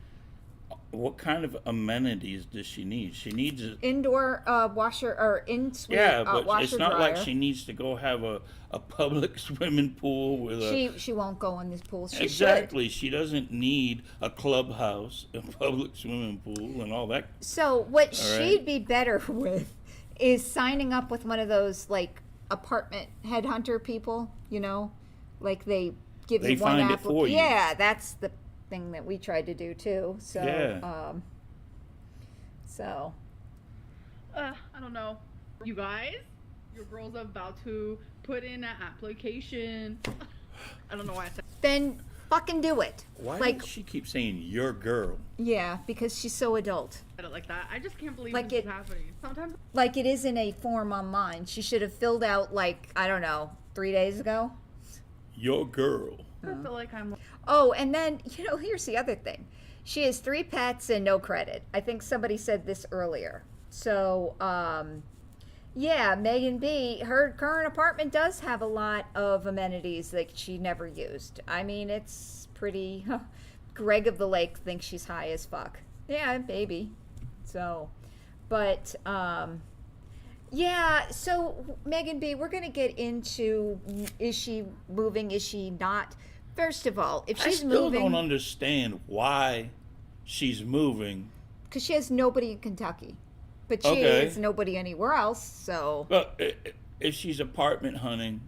what kind of amenities does she need? She needs a, Indoor washer or in suite yeah, but washer it's not dryer. like she needs to go have a public swimming pool with a. She won't go in this pool. She Exactly. She doesn't need a clubhouse, a public swimming pool, and all that. should. So what All right. she'd be better with is signing up with one of those like apartment headhunter people. You know, like they give They you one find it for you. Yeah, that's the thing that we tried to do too. So Yeah. So I don't know. You guys, your girl's about to put in an application. I don't know why I said then fucking do it. Why Like, does she keep saying your girl? yeah, because she's so adult. it like that. I just can't believe Like this it- is happening. Sometimes Like it isn't a form online. She should have filled out like, I don't know, 3 days ago. Your girl. I feel like I'm Oh, and then, here's the other thing. She has 3 pets and no credit. I think somebody said this earlier. So, yeah, Megan B, her current apartment does have a lot of amenities that she never used. I mean, it's pretty. Greg of the Lake thinks she's high as fuck. Yeah, maybe. So, but, yeah, so Megan B, we're going to get into is she moving, is she not? First of all, if I she's still moving, don't understand why she's moving. because she has nobody in Kentucky, but she Okay. has nobody anywhere else. So But if she's apartment hunting,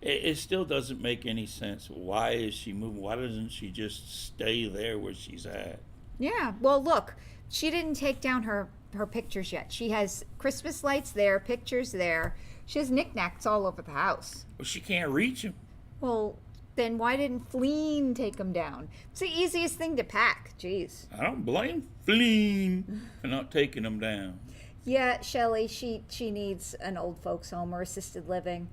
it still doesn't make any sense. Why is she moving? Why doesn't she just stay there where she's at? yeah, well, look, she didn't take down her pictures yet. She has Christmas lights there, pictures there. She has knickknacks all over the house. Well, she can't reach him. Well, then why didn't Fleen take them down? It's the easiest thing to pack. Jeez. I don't blame Fleen for not taking them down. Yeah, Shelley, she needs an old folks home or assisted living.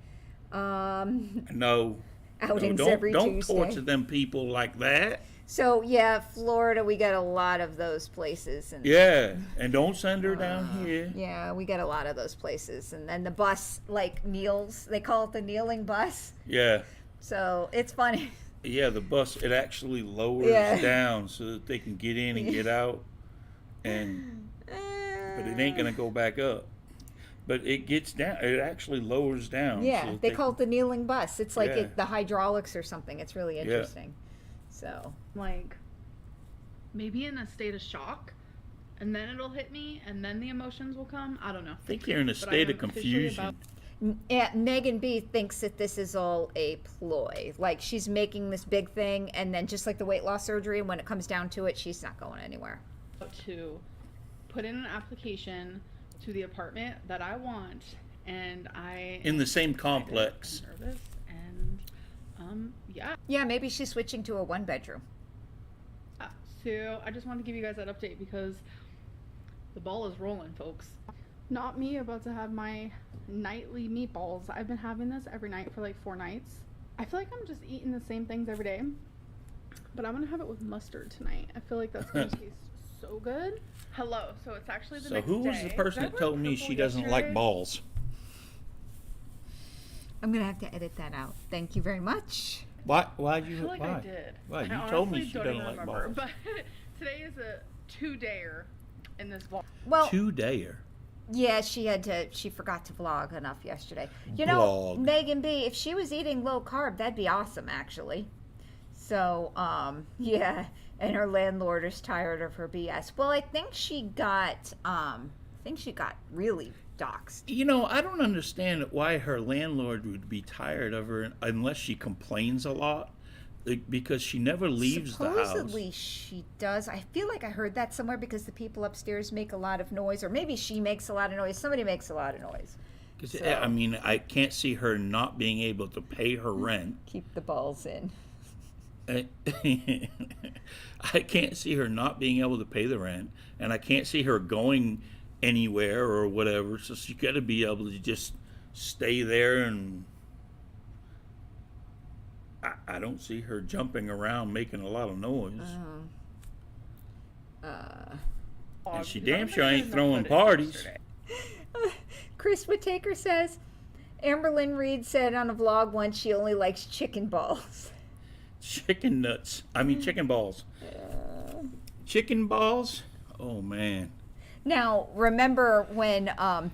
No. Outings don't, every don't Tuesday. torture them people like that. So yeah, Florida, we got a lot of those places, and Yeah, and don't send her down here. yeah, we got a lot of those places, and then the bus like kneels. They call it the kneeling bus. Yeah, So it's funny. yeah. The bus, it actually lowers Yeah. down so that they can get in and get out, and but it ain't gonna go back up. But it gets down. It actually lowers down. Yeah, so that they call it the kneeling bus. It's like Yeah. the hydraulics or something. It's really interesting. So like maybe in a state of shock, and then it'll hit me, and then the emotions will come. I don't know. I think you're in a But I state am of officially confusion. yeah, Megan B thinks that this is all a ploy. Like she's making this big thing, and then just like the weight loss surgery, when it comes down to it, she's not going anywhere. To put in an application to the apartment that I want, and I In the same am complex. nervous, and yeah. Yeah, maybe she's switching to a 1-bedroom. So I just wanted to give you guys that update because the ball is rolling, folks. Not me about to have my nightly meatballs. I've been having this every night for like 4 nights. I feel like I'm just eating the same things every day, but I'm gonna have it with mustard tonight. I feel like that's gonna taste so good. Hello. So it's actually the So next who was day. the person Did I that wear told me purple she doesn't yesterday? like balls? I'm gonna have to edit that out. Thank you very much. Why I you? feel like why? I did. Why? You I told me honestly she don't doesn't even like remember, balls. But today is a 2-dayer in this vlog. Well, 2-dayer. yeah, she forgot to vlog enough yesterday. You know, Vlog. Megan B, if she was eating low carb, that'd be awesome actually. So, yeah, and her landlord is tired of her BS. Well, I think she got really doxxed. You know, I don't understand why her landlord would be tired of her unless she complains a lot, because she never leaves the house. Supposedly she does. I feel like I heard that somewhere because the people upstairs make a lot of noise, or maybe she makes a lot of noise. Somebody makes a lot of noise. 'Cause, I mean, I can't see her not being able to pay her rent. Keep the balls in. I can't see her not being able to pay the rent, and I can't see her going anywhere or whatever. So she got to be able to just stay there, and I don't see her jumping around making a lot of noise. And she damn sure ain't throwing parties. Chris Whittaker says, Amberlynn Reid said on a vlog once she only likes chicken balls. Chicken nuts. I mean, chicken balls. Chicken balls? Oh, man. Now, remember when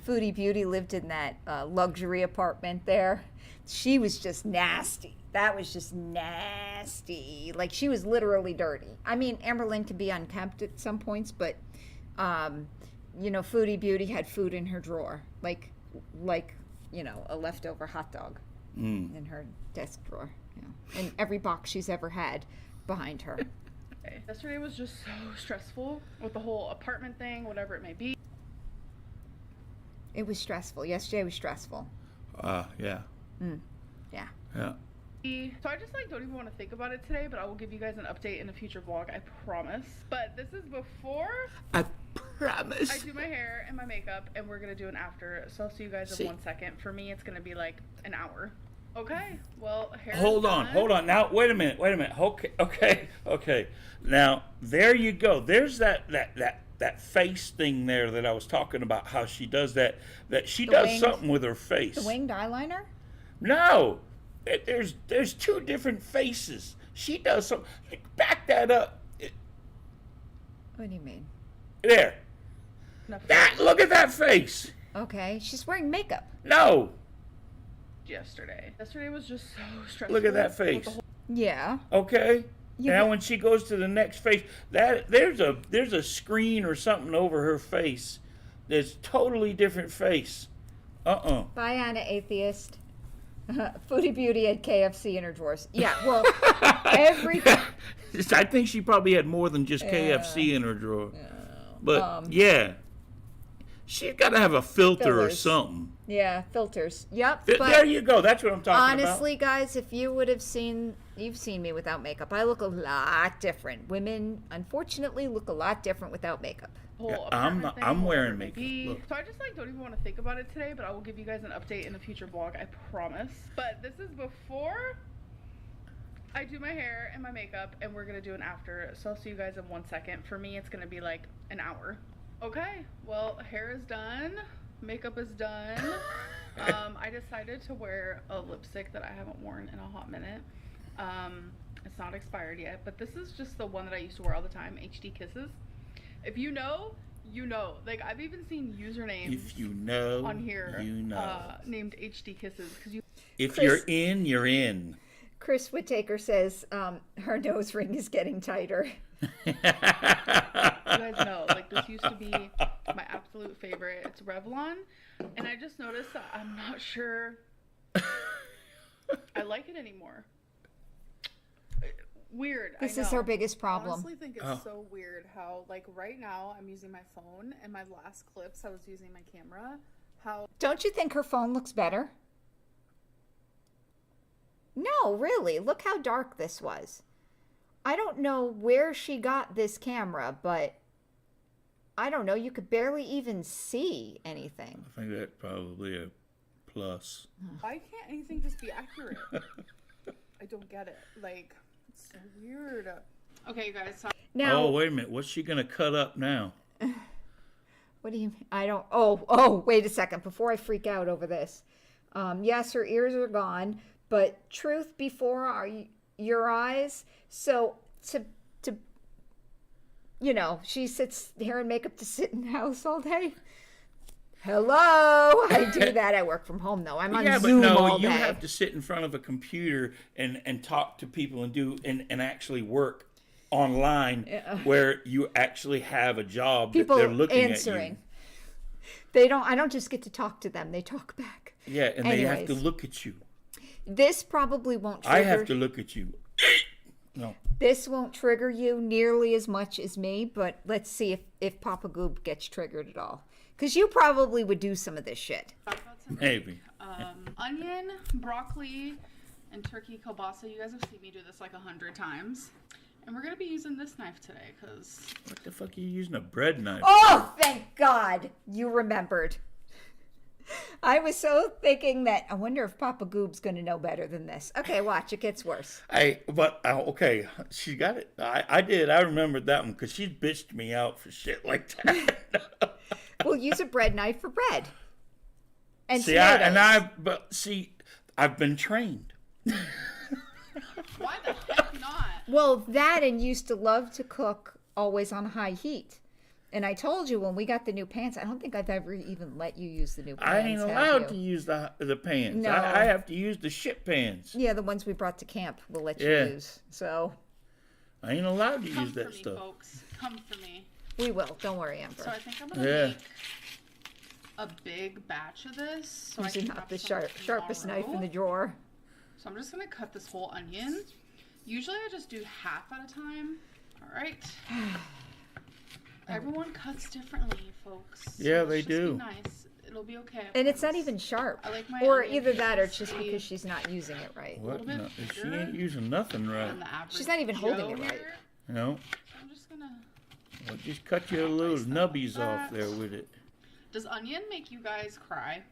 Foodie Beauty lived in that luxury apartment there? She was just nasty. That was just nasty. Like, she was literally dirty. I mean, Amberlynn can be unkempt at some points, but, you know, Foodie Beauty had food in her drawer. Like you know, a leftover hot dog in her desk drawer. Yeah. And every box she's ever had behind her. Yesterday was just so stressful with the whole apartment thing, whatever it may be. It was stressful. Yesterday was stressful. Yeah. Yeah. Yeah. So I just don't even want to think about it today, but I will give you guys an update in a future vlog, I promise. But this is before I promise. I do my hair and my makeup, and we're gonna do an after. So I'll see you guys in 1 second. For me, it's gonna be like an hour. Okay. Well, hair. Hold on. Now, wait a minute. Okay. Now, there you go. There's that face thing there that I was talking about. How she does that. That she does winged- something with her face. The winged eyeliner? No, there's two different faces. She does something. Back that up. What do you mean? There. Look at that face. Okay. She's wearing makeup. No. Yesterday was just so stressful. Look at that face. Yeah. Okay. Yeah, Now but- when she goes to the next face, there's a screen or something over her face. That's totally different face. Bye, Anna Atheist. Foodie Beauty had KFC in her drawers. Yeah, well, I think she probably had more than just KFC in her drawer. But yeah, she's got to have a filter or Fillers. something. Yeah, filters. Yep. There you go. That's what I'm talking about. Honestly, guys, if you would have you've seen me without makeup. I look a lot different. Women, unfortunately, look a lot different without makeup. I'm wearing makeup. Look. So I just don't even want to think about it today, but I will give you guys an update in a future vlog, I promise. But this is before I do my hair and my makeup, and we're gonna do an after. So I'll see you guys in 1 second. For me, it's gonna be like an hour. Okay, well, hair is done, makeup is done. I decided to wear a lipstick that I haven't worn in a hot minute. It's not expired yet, but this is just the one that I used to wear all the time, HD Kisses. If you know, you know. Like, I've even seen usernames If you know, on here you know. named HD Kisses. If Chris- you're in, you're in. Chris Whittaker says her nose ring is getting tighter. You guys know, this used to be my absolute favorite. It's Revlon, and I just noticed that I'm not sure I like it anymore. Weird. This I is know. her biggest I problem. honestly think it's so weird how, right now, I'm using my phone, and my last clips, I was using my camera. How Don't you think her phone looks better? No, really. Look how dark this was. I don't know where she got this camera, but I don't know. You could barely even see anything. I think that's probably a plus. why can't anything just be accurate? I don't get it. It's so weird. Okay, you guys. So Now, Oh, wait a minute. What's she going to cut up now? what do you mean? I don't. Oh, wait a second. Before I freak out over this. Yes, her ears are gone, but truth before your eyes. So she sits hair and makeup to sit in the house all day. Hello, I do that. I work from home though. I'm on Zoom all day. You have to sit in front of a computer and talk to people and actually work online where you actually have a job People that they're looking answering. at I don't just get to talk to them. They talk back. Yeah, and they have to Anyways. look at you. This probably won't trigger. I have to look at you. No. This won't trigger you nearly as much as me, but let's see if PappaGoob gets triggered at all. Because you probably would do some of this shit. I've got some Maybe. onion, broccoli, and turkey kielbasa. You guys have seen me do this like 100 times. And we're going to be using this knife today because... What the fuck are you using a bread knife? Oh, thank God you remembered. I was so thinking that I wonder if PappaGoob's going to know better than this. Okay, watch. It gets worse. Okay, she got it. I did. I remembered that one because she bitched me out for shit like that. We'll use a bread knife for bread. And See, tomatoes. I've been trained. Why the heck not? Well, that and used to love to cook always on high heat. And I told you when we got the new pans, I don't think I've ever even let you use the new pans. I ain't have allowed to you? use the pans. No. I have to use the shit pans. Yeah, the ones we brought to camp we'll let you Yeah. use. So I ain't allowed to Come use for that me, stuff. folks. Come for me. we will. Don't worry, Amber. So I think I'm going to Yeah. make a big batch of this. So I Using can not have the some sharpest knife in tomorrow. the drawer. So I'm just going to cut this whole onion. Usually I just do half at a time. All right. Everyone cuts differently, folks. So Yeah, let's they just do. Be nice. It'll be okay. I And it's not promise. even sharp. I like my Or onion either that or it's pieces just to be because she's not using it right. What? little bit No, she bigger ain't using nothing right. than the average She's not even holding it Joe right. here. No. So I'm just gonna. Well, just cut your little Dice that like nubbies off that. there with it. Does onion make you guys cry?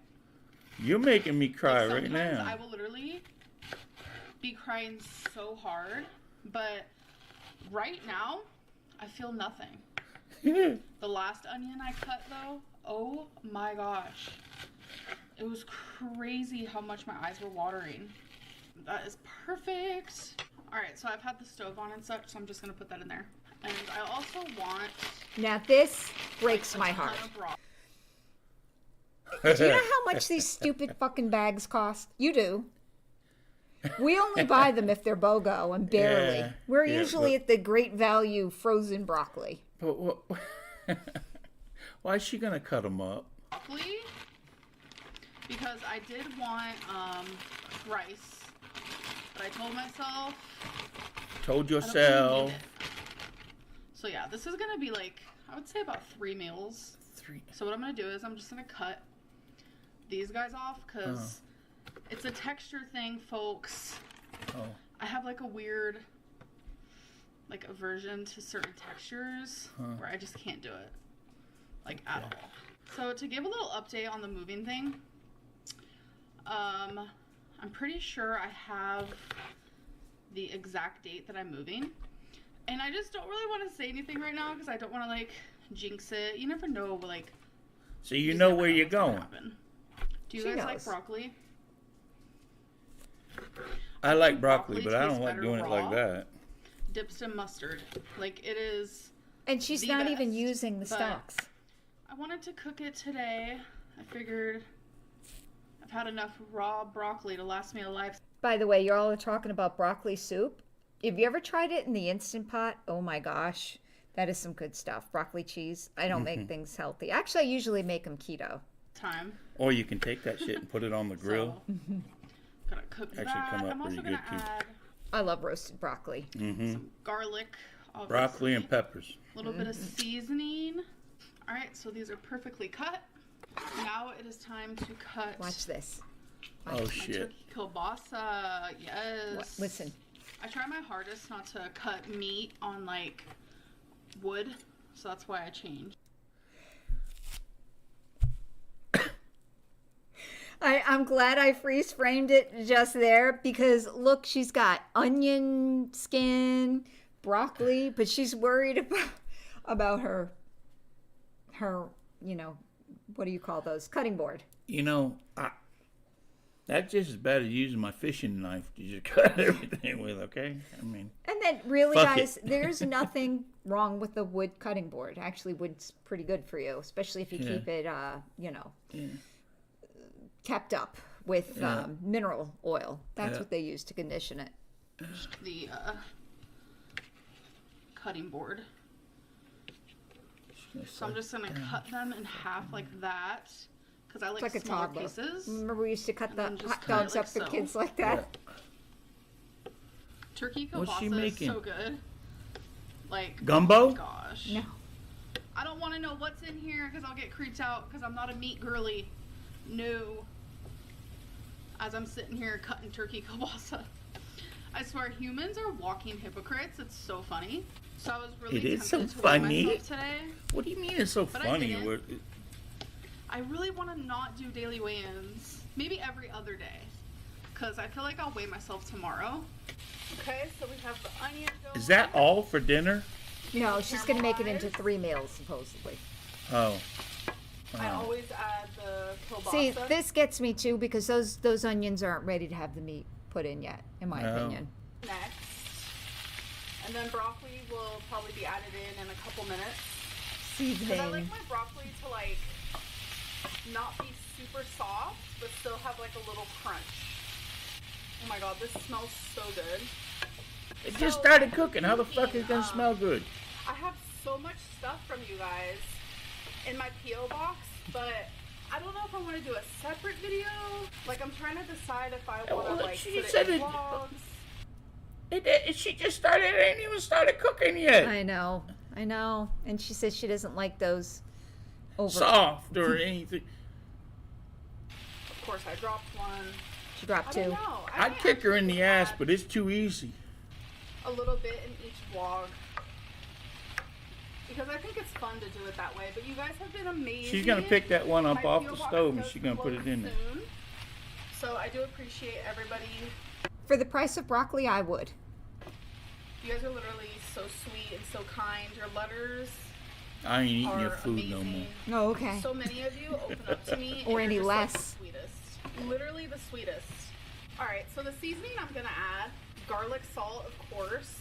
You're making me cry Like, right sometimes now. I will literally be crying so hard, but right now I feel nothing. The last onion I cut though, oh my gosh. It was crazy how much my eyes were watering. That is perfect. Alright, so I've had the stove on and such, so I'm just gonna put that in there. And I also want Now this breaks a my ton heart. of broth. Do you know how much these stupid fucking bags cost? You do. We only buy them if they're BOGO and barely. Yeah, We're yeah, usually but- at the great value frozen broccoli. But what? Why is she gonna cut them up? Broccoli, because I did want rice, but I told myself Told I don't really yourself. need it. So yeah, this is gonna be like, I would say about 3 meals. 3. So what I'm gonna do is I'm just gonna cut these guys off because it's a texture thing, folks. Oh. I have like a weird like aversion to certain textures where I just can't do it like at all. So to give a little update on the moving thing, I'm pretty sure I have the exact date that I'm moving, and I just don't really want to say anything right now because I don't want to like jinx it. You never know, like. So you just know never where you're what's gonna going. happen. Do you She guys like knows. broccoli? I like think broccoli, broccoli but I tastes don't like better doing it like raw. that. Dipped in mustard, like it is. And she's The not even best, using the but- stalks. I wanted to cook it today. I figured I've had enough raw broccoli to last me a life. By the way, you all are talking about broccoli soup. Have you ever tried it in the Instant Pot? Oh my gosh. That is some good stuff. Broccoli cheese. I don't make things healthy. Actually, I usually make them keto. Time. Or you can take that shit and put it on the grill. So, gonna cook Actually that. come out I'm also pretty gonna good, too. add I love roasted broccoli. Mm-hmm. garlic, obviously. Broccoli and peppers. A little bit of seasoning. All right, so these are perfectly cut. Now it is time to cut Watch this. Oh my shit. turkey kielbasa. Yes. Listen. I try my hardest not to cut meat on like wood, so that's why I changed. I'm glad I freeze framed it just there because look, she's got onion skin, broccoli, but she's worried about her, you know, what do you call those? Cutting board. You know, that's just as bad as using my fishing knife to just cut everything with, okay? I mean, And then really, Fuck guys, it. there's nothing wrong with the wood cutting board. Actually, wood's pretty good for you, especially if you Yeah. keep it, you know, yeah. kept up with Yeah. mineral oil. That's Yeah. what they use to condition it. The cutting board. So I'm just gonna cut them in half like that, because I It's like like a smaller toddler. pieces. Remember we used to cut And the then just hot cut it dogs like up for so. kids like that? Turkey What's she kielbasa is making? so good. Like Gumbo? Oh my gosh. No. I don't want to know what's in here because I'll get creeped out because I'm not a meat girly. No. As I'm sitting here cutting turkey kielbasa. I swear humans are walking hypocrites. It's so funny. So I was really It is so tempted to weigh funny. myself today. What do you mean it's so But I funny? didn't. We're- I really want to not do daily weigh-ins. Maybe every other day. Because I feel like I'll weigh myself tomorrow. Okay, so we have the onion going. Is that all for dinner? No, she's gonna make it into Caramelized. 3 meals supposedly. Oh. I Oh. always add the kielbasa. See, this gets me too because those onions aren't ready to have the meat put in yet, in my No. opinion. Next. And then broccoli will probably be added in a couple minutes. Because I like Seasoning. my broccoli to like not be super soft, but still have like a little crunch. Oh my god, this smells so good. It just So, started I've been cooking. How the fuck is it thinking, gonna smell good? I have so much stuff from you guys in my P.O. box, but I don't know if I want to do a separate video. Like, I'm trying to decide if I want to, well, like, she put said it in it- vlogs. She just started. It ain't even started cooking yet. I know. And she says she doesn't like those over. Soft or anything. Of course, I dropped one. She dropped I 2. don't know. I'd might kick her in actually the ass, add but it's too easy. a little bit in each vlog. Because I think it's fun to do it that way. But you guys have been amazing. She's gonna pick that one up My off P.O. the box stove and does she's gonna put it close in there. soon. So I do appreciate everybody. For the price of broccoli, I would. You guys are literally so sweet and so kind. Your letters I ain't eating are your food no more. amazing. Oh, okay. So many of you open up to me. Or and any you're just, like, less. the sweetest. Literally the sweetest. Alright, so the seasoning I'm going to add, garlic salt, of course.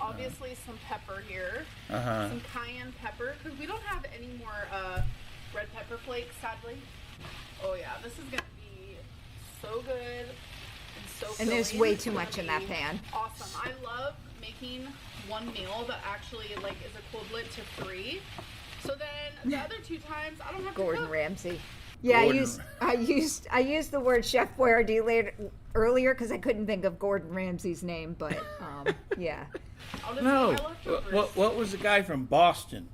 Obviously some pepper here. Uh-huh. Some cayenne pepper. Because we don't have any more red pepper flakes, sadly. Oh yeah, this is going to be so good. And so And there's filling. way It's too gonna much in that be pan. Awesome. I love making one meal that actually like is equivalent to 3. So then the other 2 times I don't have to Gordon cook. Ramsay. Yeah, Gordon. I used the word Chef Boyardee later earlier because I couldn't think of Gordon Ramsay's name, but yeah. Honestly, No. I leftovers. What was the guy from Boston?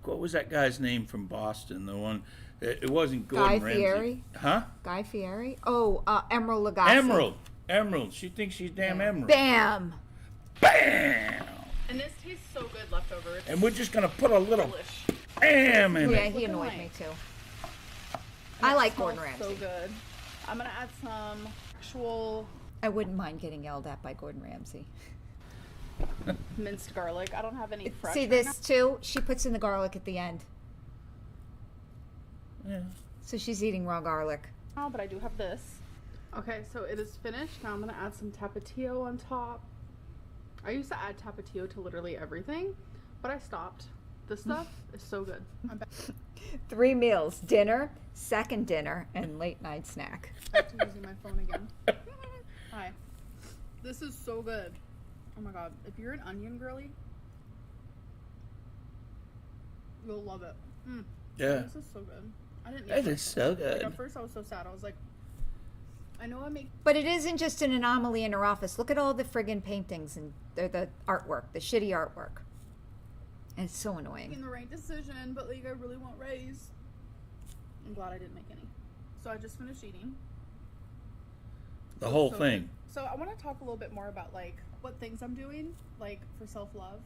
What was that guy's name from Boston? The one. It wasn't Gordon Guy Ramsay. Fieri? Huh? Guy Fieri? Oh, Emerald Lagasse. Emerald. She thinks she's damn Emerald. Bam! Bam! And this tastes so good leftovers. And we're just gonna put a little Delish. bam in Yeah, it. he Looking annoyed like- me too. And I it like smells Gordon So Ramsay. good. I'm gonna add some actual I wouldn't mind getting yelled at by Gordon Ramsay. minced garlic. I don't have any fresh. See right this too? She puts in the garlic at the end. Yeah. So she's eating raw garlic. now, but I do have this. Okay, so it is finished. Now I'm gonna add some tapatio on top. I used to add tapatio to literally everything, but I stopped. This stuff is so good. I'm back 3 meals: dinner, second dinner, and late night snack. to using my phone again. Hi. This is so good. Oh my god. If you're an onion girly, you'll love it. Yeah. This is so good. I didn't That need is so Like, good. at first I was so sad. I was like, I know I make But it isn't just an anomaly in her office. Look at all the friggin' paintings and the artwork, the shitty artwork. And it's so annoying. making the right decision, but like I really want rice. I'm glad I didn't make any. So I just finished eating. The whole So thing. good. So I want to talk a little bit more about like what things I'm doing like for self-love.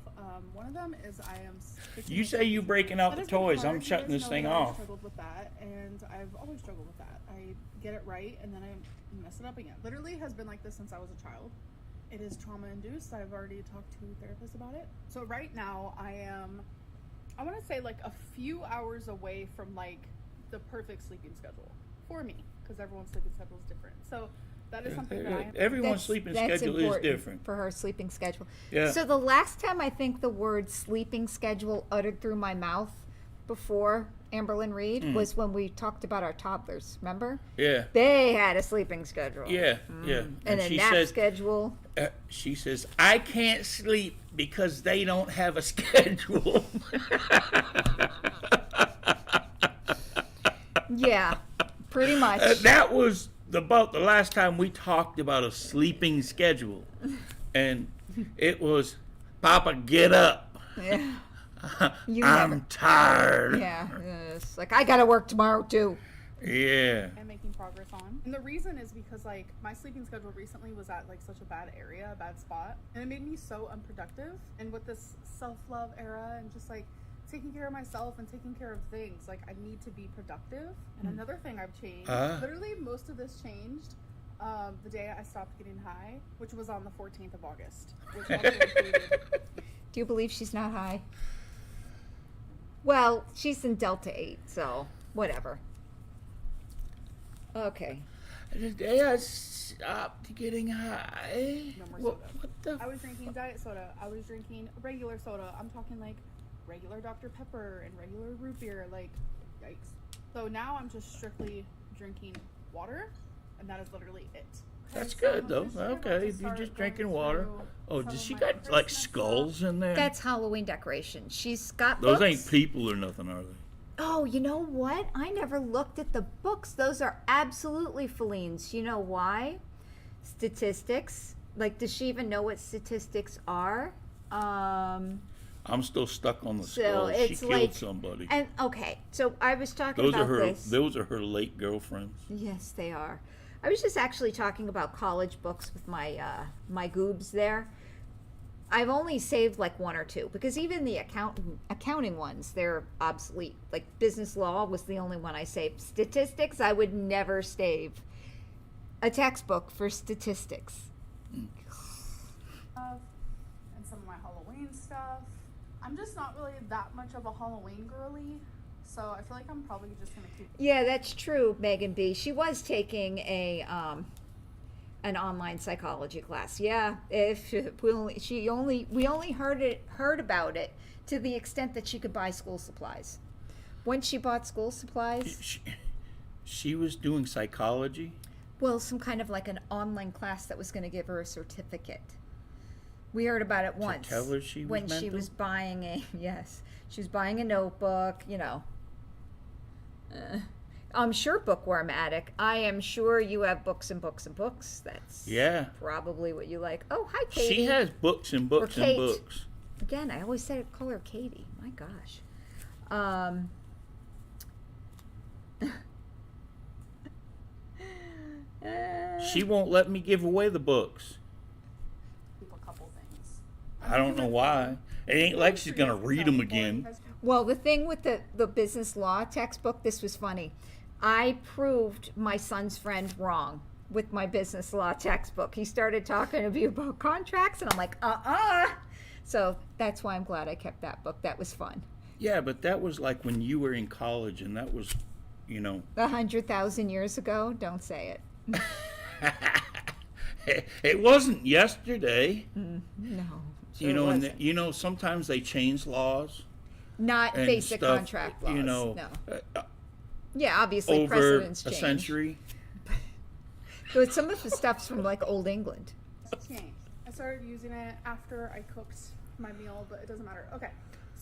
One of them is I am. You say you breaking out That the has been toys. hard. I'm You shutting guys this know thing that I've off. struggled with that, and I've always struggled with that. I get it right, and then I mess it up again. Literally has been like this since I was a child. It is trauma-induced. I've already talked to therapists about it. So right now I want to say like a few hours away from like the perfect sleeping schedule for me, because everyone's sleeping schedule is different. So that is something that I Everyone's sleeping That's schedule is important different. for her sleeping schedule. Yeah. So the last time I think the word sleeping schedule uttered through my mouth before Amberlynn Reid was when we talked about our toddlers. Remember? Yeah. They had a sleeping schedule. Yeah. Yeah. And then she nap said, schedule. She says, I can't sleep because they don't have a schedule. Yeah, pretty much. That was about the last time we talked about a sleeping schedule. And it was, Papa, get up. Yeah. I'm tired. Yeah, it's like I gotta work tomorrow too. Yeah. I'm making progress on. And the reason is because like my sleeping schedule recently was at like such a bad area, a bad spot, and it made me so unproductive. And with this self-love era and just like taking care of myself and taking care of things, like I need to be productive. And another thing I've changed, literally most of this changed the day I stopped getting high, which was on the 14th of August, which also included. Do you believe she's not high? Well, she's in Delta 8, so whatever. Okay. The day I stopped getting high. No more What, soda. what the? I was drinking diet soda. I was drinking regular soda. I'm talking like regular Dr. Pepper and regular root beer. Like, yikes. So now I'm just strictly drinking water, and that is literally it. That's So good though. this year I'm about Okay, to if you're start just going drinking water. through Oh, some does of she my got like Christmas skulls in there? That's Halloween decoration. She's got Those books. ain't people or nothing, are they? Oh, you know what? I never looked at the books. Those are absolutely Feline's. You know why? Statistics. Like, does she even know what statistics are? I'm still stuck on the So skulls. She it's killed like- somebody. And okay, so I was talking Those about are her. this. Those are her late girlfriends. Yes, they are. I was just actually talking about college books with my my goobs there. I've only saved like one or two because even the accounting ones, they're obsolete. Like business law was the only one I saved. Statistics, I would never save a textbook for statistics. stuff and some of my Halloween stuff. I'm just not really that much of a Halloween girly, so I feel like I'm probably just gonna keep. Yeah, that's true, Megan B. She was taking a an online psychology class. Yeah, if we only heard about it to the extent that she could buy school supplies. Once she bought school supplies, She was doing psychology. well, some kind of like an online class that was going to give her a certificate. We heard about it once tell her she was when she mental? was buying a she was buying a notebook. You know, I'm sure bookworm addict. I am sure you have books and books and books. That's Yeah. probably what you like. Oh, hi, Katie. She has books and books Or and Kate. books. Again, I always said call her Katie. My gosh. She won't let me give away the books. Keep a couple things. I don't know why. It ain't like she's gonna read them again. Well, the thing with the business law textbook, this was funny. I proved my son's friend wrong with my business law textbook. He started talking to me about contracts, and I'm like, So that's why I'm glad I kept that book. That was fun. Yeah, but that was like when you were in college, and that was, 100,000 years ago. Don't say it. it wasn't yesterday. No. You sure know, and wasn't. sometimes they change laws Not and basic stuff. contract laws. No, Yeah, obviously over precedents a change. century. But some of the stuff's from like old England. Changed. I started using it after I cooked my meal, but it doesn't matter. Okay.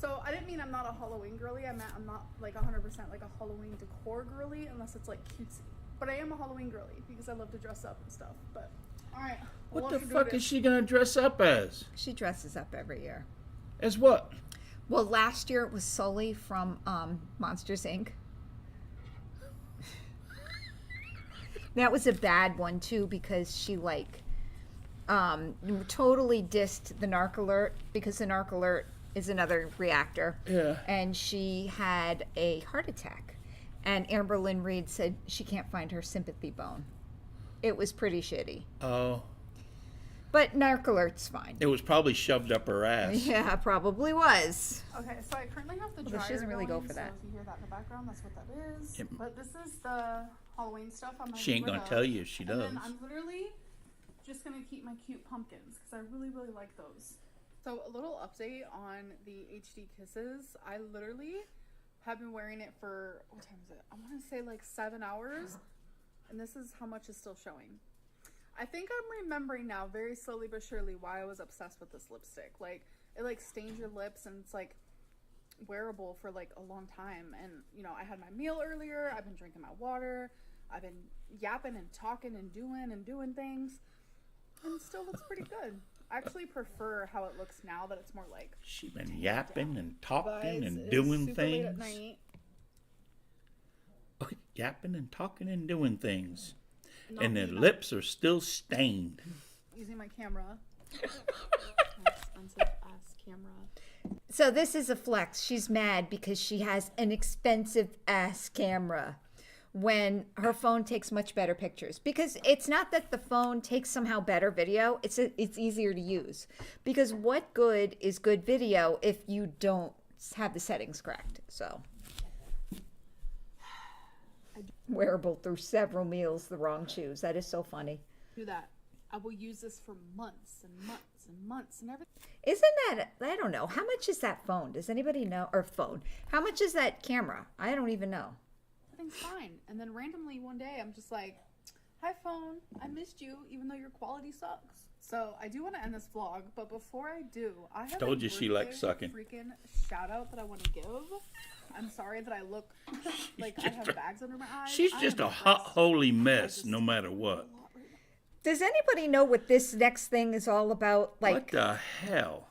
So I didn't mean I'm not a Halloween girly. I meant I'm not like 100% like a Halloween decor girly unless it's like cutesy. But I am a Halloween girly because I love to dress up and stuff. But all right. What the fuck is she gonna dress up as? She dresses up every year. As what? Well, last year it was Sully from Monsters Inc. That was a bad one too because she totally dissed the Narc Alert because the Narc Alert is another reactor. Yeah. And she had a heart attack. And Amberlynn Reid said she can't find her sympathy bone. It was pretty shitty. Oh, But Narc Alert's fine. it was probably shoved up her ass. Yeah, probably was. Okay, so I currently have the Although dryer she doesn't really go going, for that. So if you hear that in the background, that's what that is. Yep. But this is the Halloween stuff. I'm She ain't gonna tell you if she And does. then I'm literally just gonna keep my cute pumpkins because I really, really like those. So a little update on the HD Kisses. I literally have been wearing it for, what time is it? I want to say like 7 hours. And this is how much is still showing. I think I'm remembering now, very slowly but surely, why I was obsessed with this lipstick. Like, it like stains your lips, and it's like wearable for like a long time. And you know, I had my meal earlier. I've been drinking my water. I've been yapping and talking and doing things, and it still looks pretty good. I actually prefer how it looks now that it's more like. She been yapping and talking Guys, and it is doing super late at things. night. Yapping and talking and doing things. Not And their me, lips are still stained. using my camera. My expensive ass camera. So this is a flex. She's mad because she has an expensive ass camera when her phone takes much better pictures. Because it's not that the phone takes somehow better video. It's easier to use. Because what good is good video if you don't have the settings correct? So wearable through several meals, the wrong shoes. That is so funny. Do that. I will use this for months and months and months and everything. Isn't that, I don't know. How much is that phone? Does anybody know? Or phone. How much is that camera? I don't even know. Everything's fine. And then randomly one day I'm just like, hi phone, I missed you even though your quality sucks. So I do want to end this vlog, but before I do, I have Told you she likes sucking. freaking shout out that I want to give. I'm sorry that I look like I have bags under my eyes. She's I just am a hot, depressed. holy mess no matter what. Does anybody know what this next thing is all about? What Like, the hell?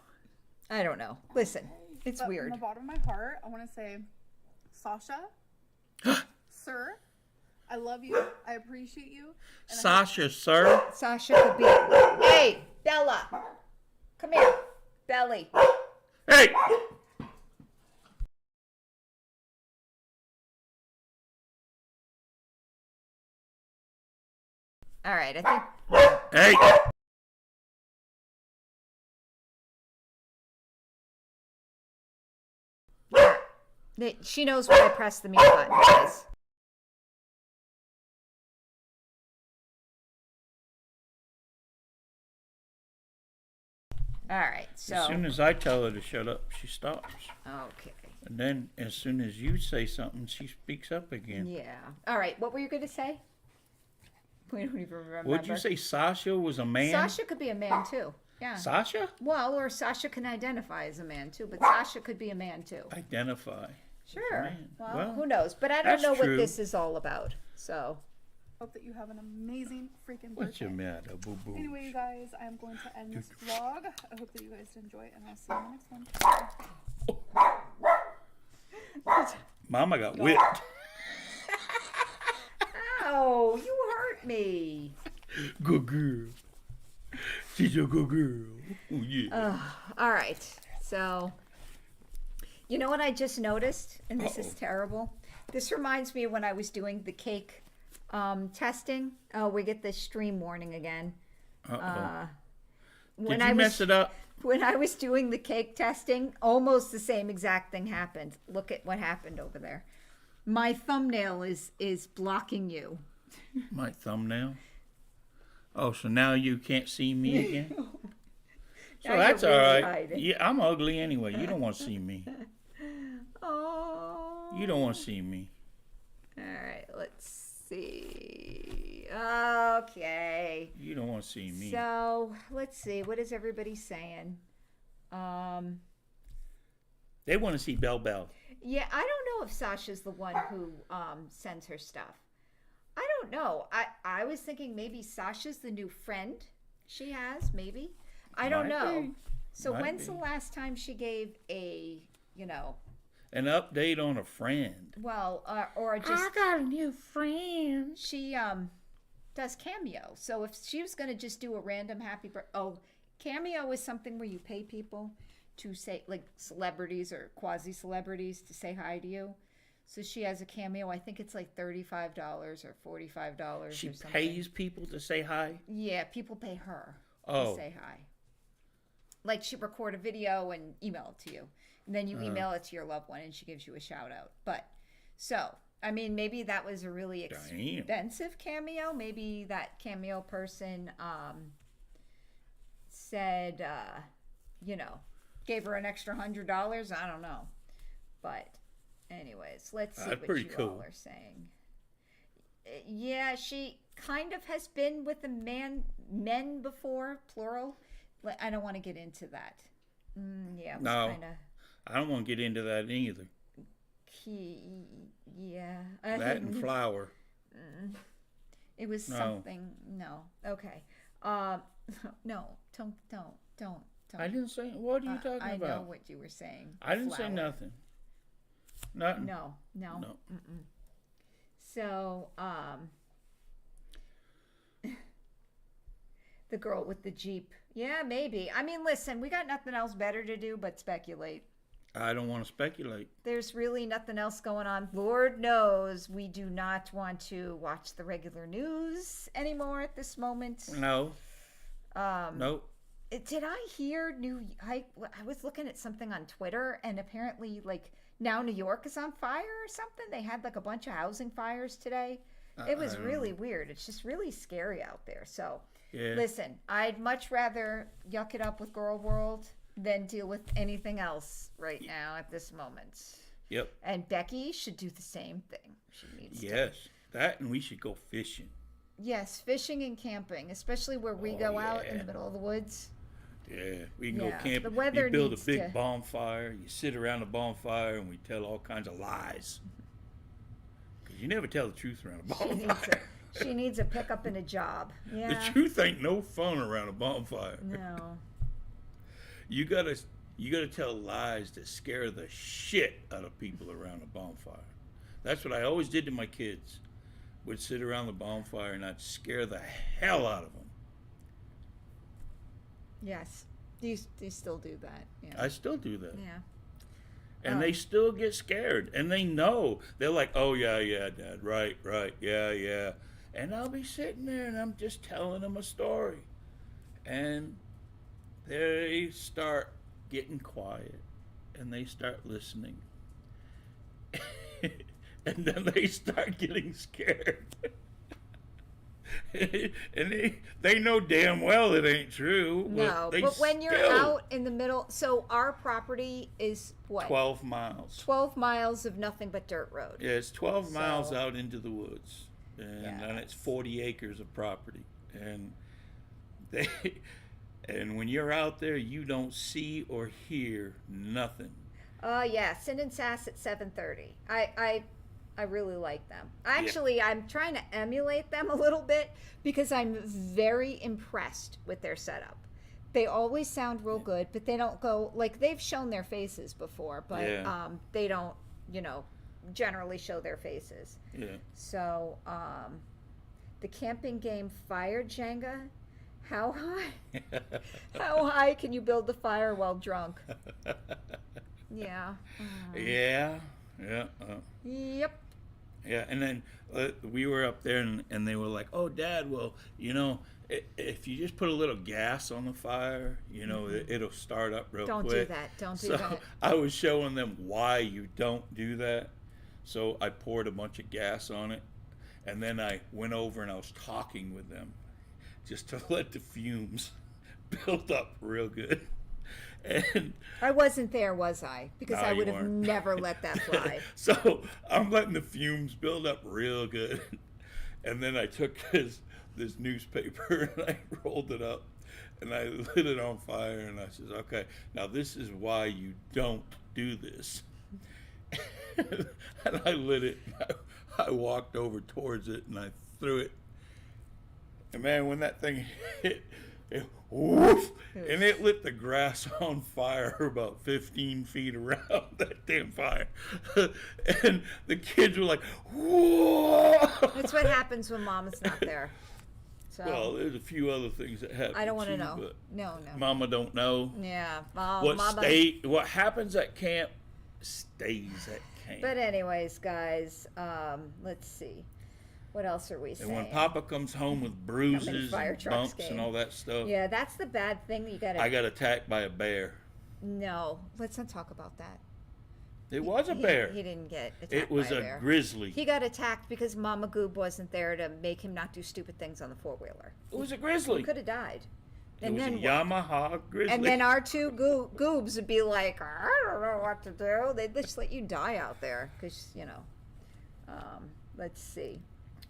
I don't know. Listen, it's But weird. From the bottom of my heart, I want to say, Sasha, sir, I love you. I appreciate you. And Sasha, sir. Sasha could be. Hey, Bella, come here, Belly. Hey! All right, I think. Hey! She knows when I press the mute button, guys. All right, so. As soon as I tell her to shut up, she stops. Okay. And then as soon as you say something, she speaks up again. Yeah. All right, what were you going to say? We don't even remember. Would you say Sasha was a man? Sasha could be a man too. Yeah. Sasha? Well, or Sasha can identify as a man too, but Sasha could be a man too. Identify. Sure. man. Well, Well, who knows? But I don't that's know what true. this is all about. So. hope that you have an amazing freaking What's birthday. your matter, boo boo? Anyway, you guys, I am going to end this vlog. I hope that you guys enjoy, and I'll see you in the next one. Mama got whipped. Ow, you hurt me. Good girl. She's a good girl. Oh, yeah. All right. So, you know what I just noticed? And this is Uh-oh. terrible. This reminds me of when I was doing the cake testing. Oh, we get this stream warning again. Uh-oh. When Did you mess it up? When I was doing the cake testing, almost the same exact thing happened. Look at what happened over there. My thumbnail is blocking you. My thumbnail? Oh, so now you can't see me again? So Now that's you're all really right. hiding. Yeah, I'm ugly anyway. You don't want to see me. Oh. You don't want to see me. All right, let's see. Okay. You don't want to see me. So let's see. What is everybody saying? They want to see Belle Belle. Yeah, I don't know if Sasha's the one who sends her stuff. I don't know. I was thinking maybe Sasha's the new friend she has. Maybe. I don't Might know. be. So Might when's be. the last time she gave a An update on a friend. well or just got a new friend. she does Cameo. So if she was going to just do a random happy birthday, Cameo is something where you pay people to say, like celebrities or quasi celebrities, to say hi to you. So she has a Cameo. I think it's like $35 or $45 She or something. pays people to say hi. Yeah, people pay her Oh. to say hi. Like she record a video and email it to you. And then you email it to your loved one and she gives you a shout out. But so, I mean, maybe that was a really Damn. expensive Cameo. Maybe that Cameo person said, gave her an extra $100. I don't know. But anyways, let's see That's what pretty you cool. all are saying. Yeah, she kind of has been with the men before, plural. I don't want to get into that. Yeah, it was No. kind of. I don't want to get into that either. Yeah. That and flour. It was No. something. No. Okay. No. Don't. I didn't say. What are you talking I about? know what you were saying. I didn't say Flour. nothing. Nothing. No. No. So, the girl with the Jeep. Yeah, maybe. I mean, listen, we got nothing else better to do but speculate. I don't want to speculate. There's really nothing else going on. Lord knows we do not want to watch the regular news anymore at this moment. No. Um, Nope. Did I hear I was looking at something on Twitter, and apparently, like, now New York is on fire or something. They had like a bunch of housing fires today. It was I don't really know. weird. It's just really scary out there. So, Yeah. listen, I'd much rather yuck it up with Gorl World than deal with anything else right now at this moment. Yep. And Becky should do the same thing. She needs to. Yes. That, and we should go fishing. Yes, fishing and camping, especially where we Oh, go out in yeah. the middle of the woods. Yeah, we can Yeah, go camping. the weather You build a needs big to- bonfire. You sit around the bonfire, and we tell all kinds of lies. Because you never tell the truth around a bonfire. She needs a pickup and a job. The Yeah. truth ain't no fun around a bonfire. No. You gotta tell lies that scare the shit out of people around a bonfire. That's what I always did to my kids. Would sit around the bonfire and I'd scare the hell out of them. Yes. Do you still do that? Yeah. I still do that. Yeah. And they still get scared. And they know. They're like, oh, yeah, Dad. Right, yeah. And I'll be sitting there and I'm just telling them a story. And they start getting quiet. And they start listening. And then they start getting scared. And they know damn well it ain't true. No, they but when you're still- out in the middle, so our property is what? 12 miles. 12 miles of nothing but dirt road. Yeah, it's 12 miles So- out into the woods, and Yeah, then it's 40 acres of property, and and when you're out there, you don't see or hear nothing. Yeah, Sin and Sass at 7:30. I really like them. Actually, I'm trying to emulate them a little bit because I'm very impressed with their setup. They always sound real good, but they don't go like they've shown their faces before, but Yeah. they don't, generally show their faces. Yeah, So, the camping game Fire Jenga, how high can you build the fire while drunk? Yeah. yeah. Yep. Yeah, and then we were up there, and they were like, "Oh, Dad, well, if you just put a little gas on the fire, it'll start up real Don't quick." do that. Don't do So that. I was showing them why you don't do that. So I poured a bunch of gas on it, and then I went over and I was talking with them, just to let the fumes build up real good. And I wasn't there, was I? Because No, I you would have weren't. never let that fly. So I'm letting the fumes build up real good. And then I took this newspaper and I rolled it up and I lit it on fire and I says, okay, now this is why you don't do this. And I lit it. And I walked over towards it and I threw it. And man, when that thing hit, woof, and it lit the grass on fire about 15 feet around that damn fire. And the kids were like, whoa! That's what happens when Mama's not there. So Well, there's a few other things that happen. I don't want to too, know. but No. Mama don't know. Yeah. What happens at camp stays at camp. But anyways, guys, let's see. What else are we saying? And when Papa comes home with bruises fire and trucks bumps came. and all that stuff, Yeah, that's the bad thing. You gotta. I got attacked by a bear. No, let's not talk about that. It was a He- bear. He didn't get attacked It was by a bear. grizzly. He got attacked because Mama Goob wasn't there to make him not do stupid things on the four-wheeler. It was a He grizzly. could have died. It And was then a what? Yamaha grizzly. And then our two goobs would be like, I don't know what to do. They'd just let you die out there because, let's see.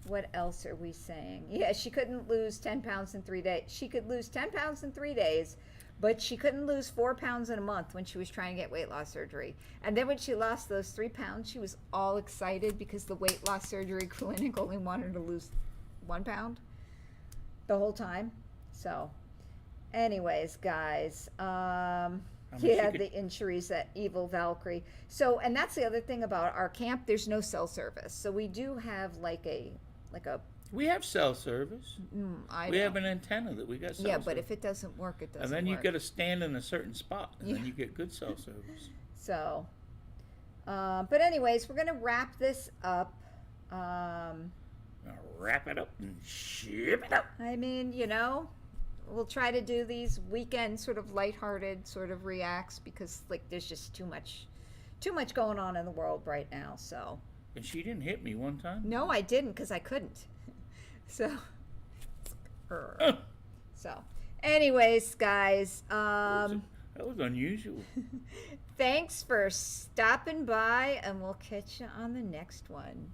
What else are we saying? Yeah, she couldn't lose 10 pounds in 3 days. She could lose 10 pounds in 3 days, but she couldn't lose 4 pounds in a month when she was trying to get weight loss surgery. And then when she lost those 3 pounds, she was all excited because the weight loss surgery clinic only wanted her to lose 1 pound the whole time. So, anyways, guys, mean, yeah, she could- the injuries at Evil Valkyrie. So, and that's the other thing about our camp. There's no cell service. So we do have like a We have cell service. I We know. have an antenna that we got cell Yeah, service. but if it doesn't work, it doesn't And then you work. got to stand in a certain spot, and then Yeah. you get good cell service. So, but anyways, we're gonna wrap this up. Now wrap it up and ship it up. I mean, you know, we'll try to do these weekend sort of lighthearted sort of reacts because like there's just too much going on in the world right now. So, And she didn't hit me one time. no, I didn't because I couldn't. So, so, anyways, guys, That was unusual. thanks for stopping by, and we'll catch you on the next one.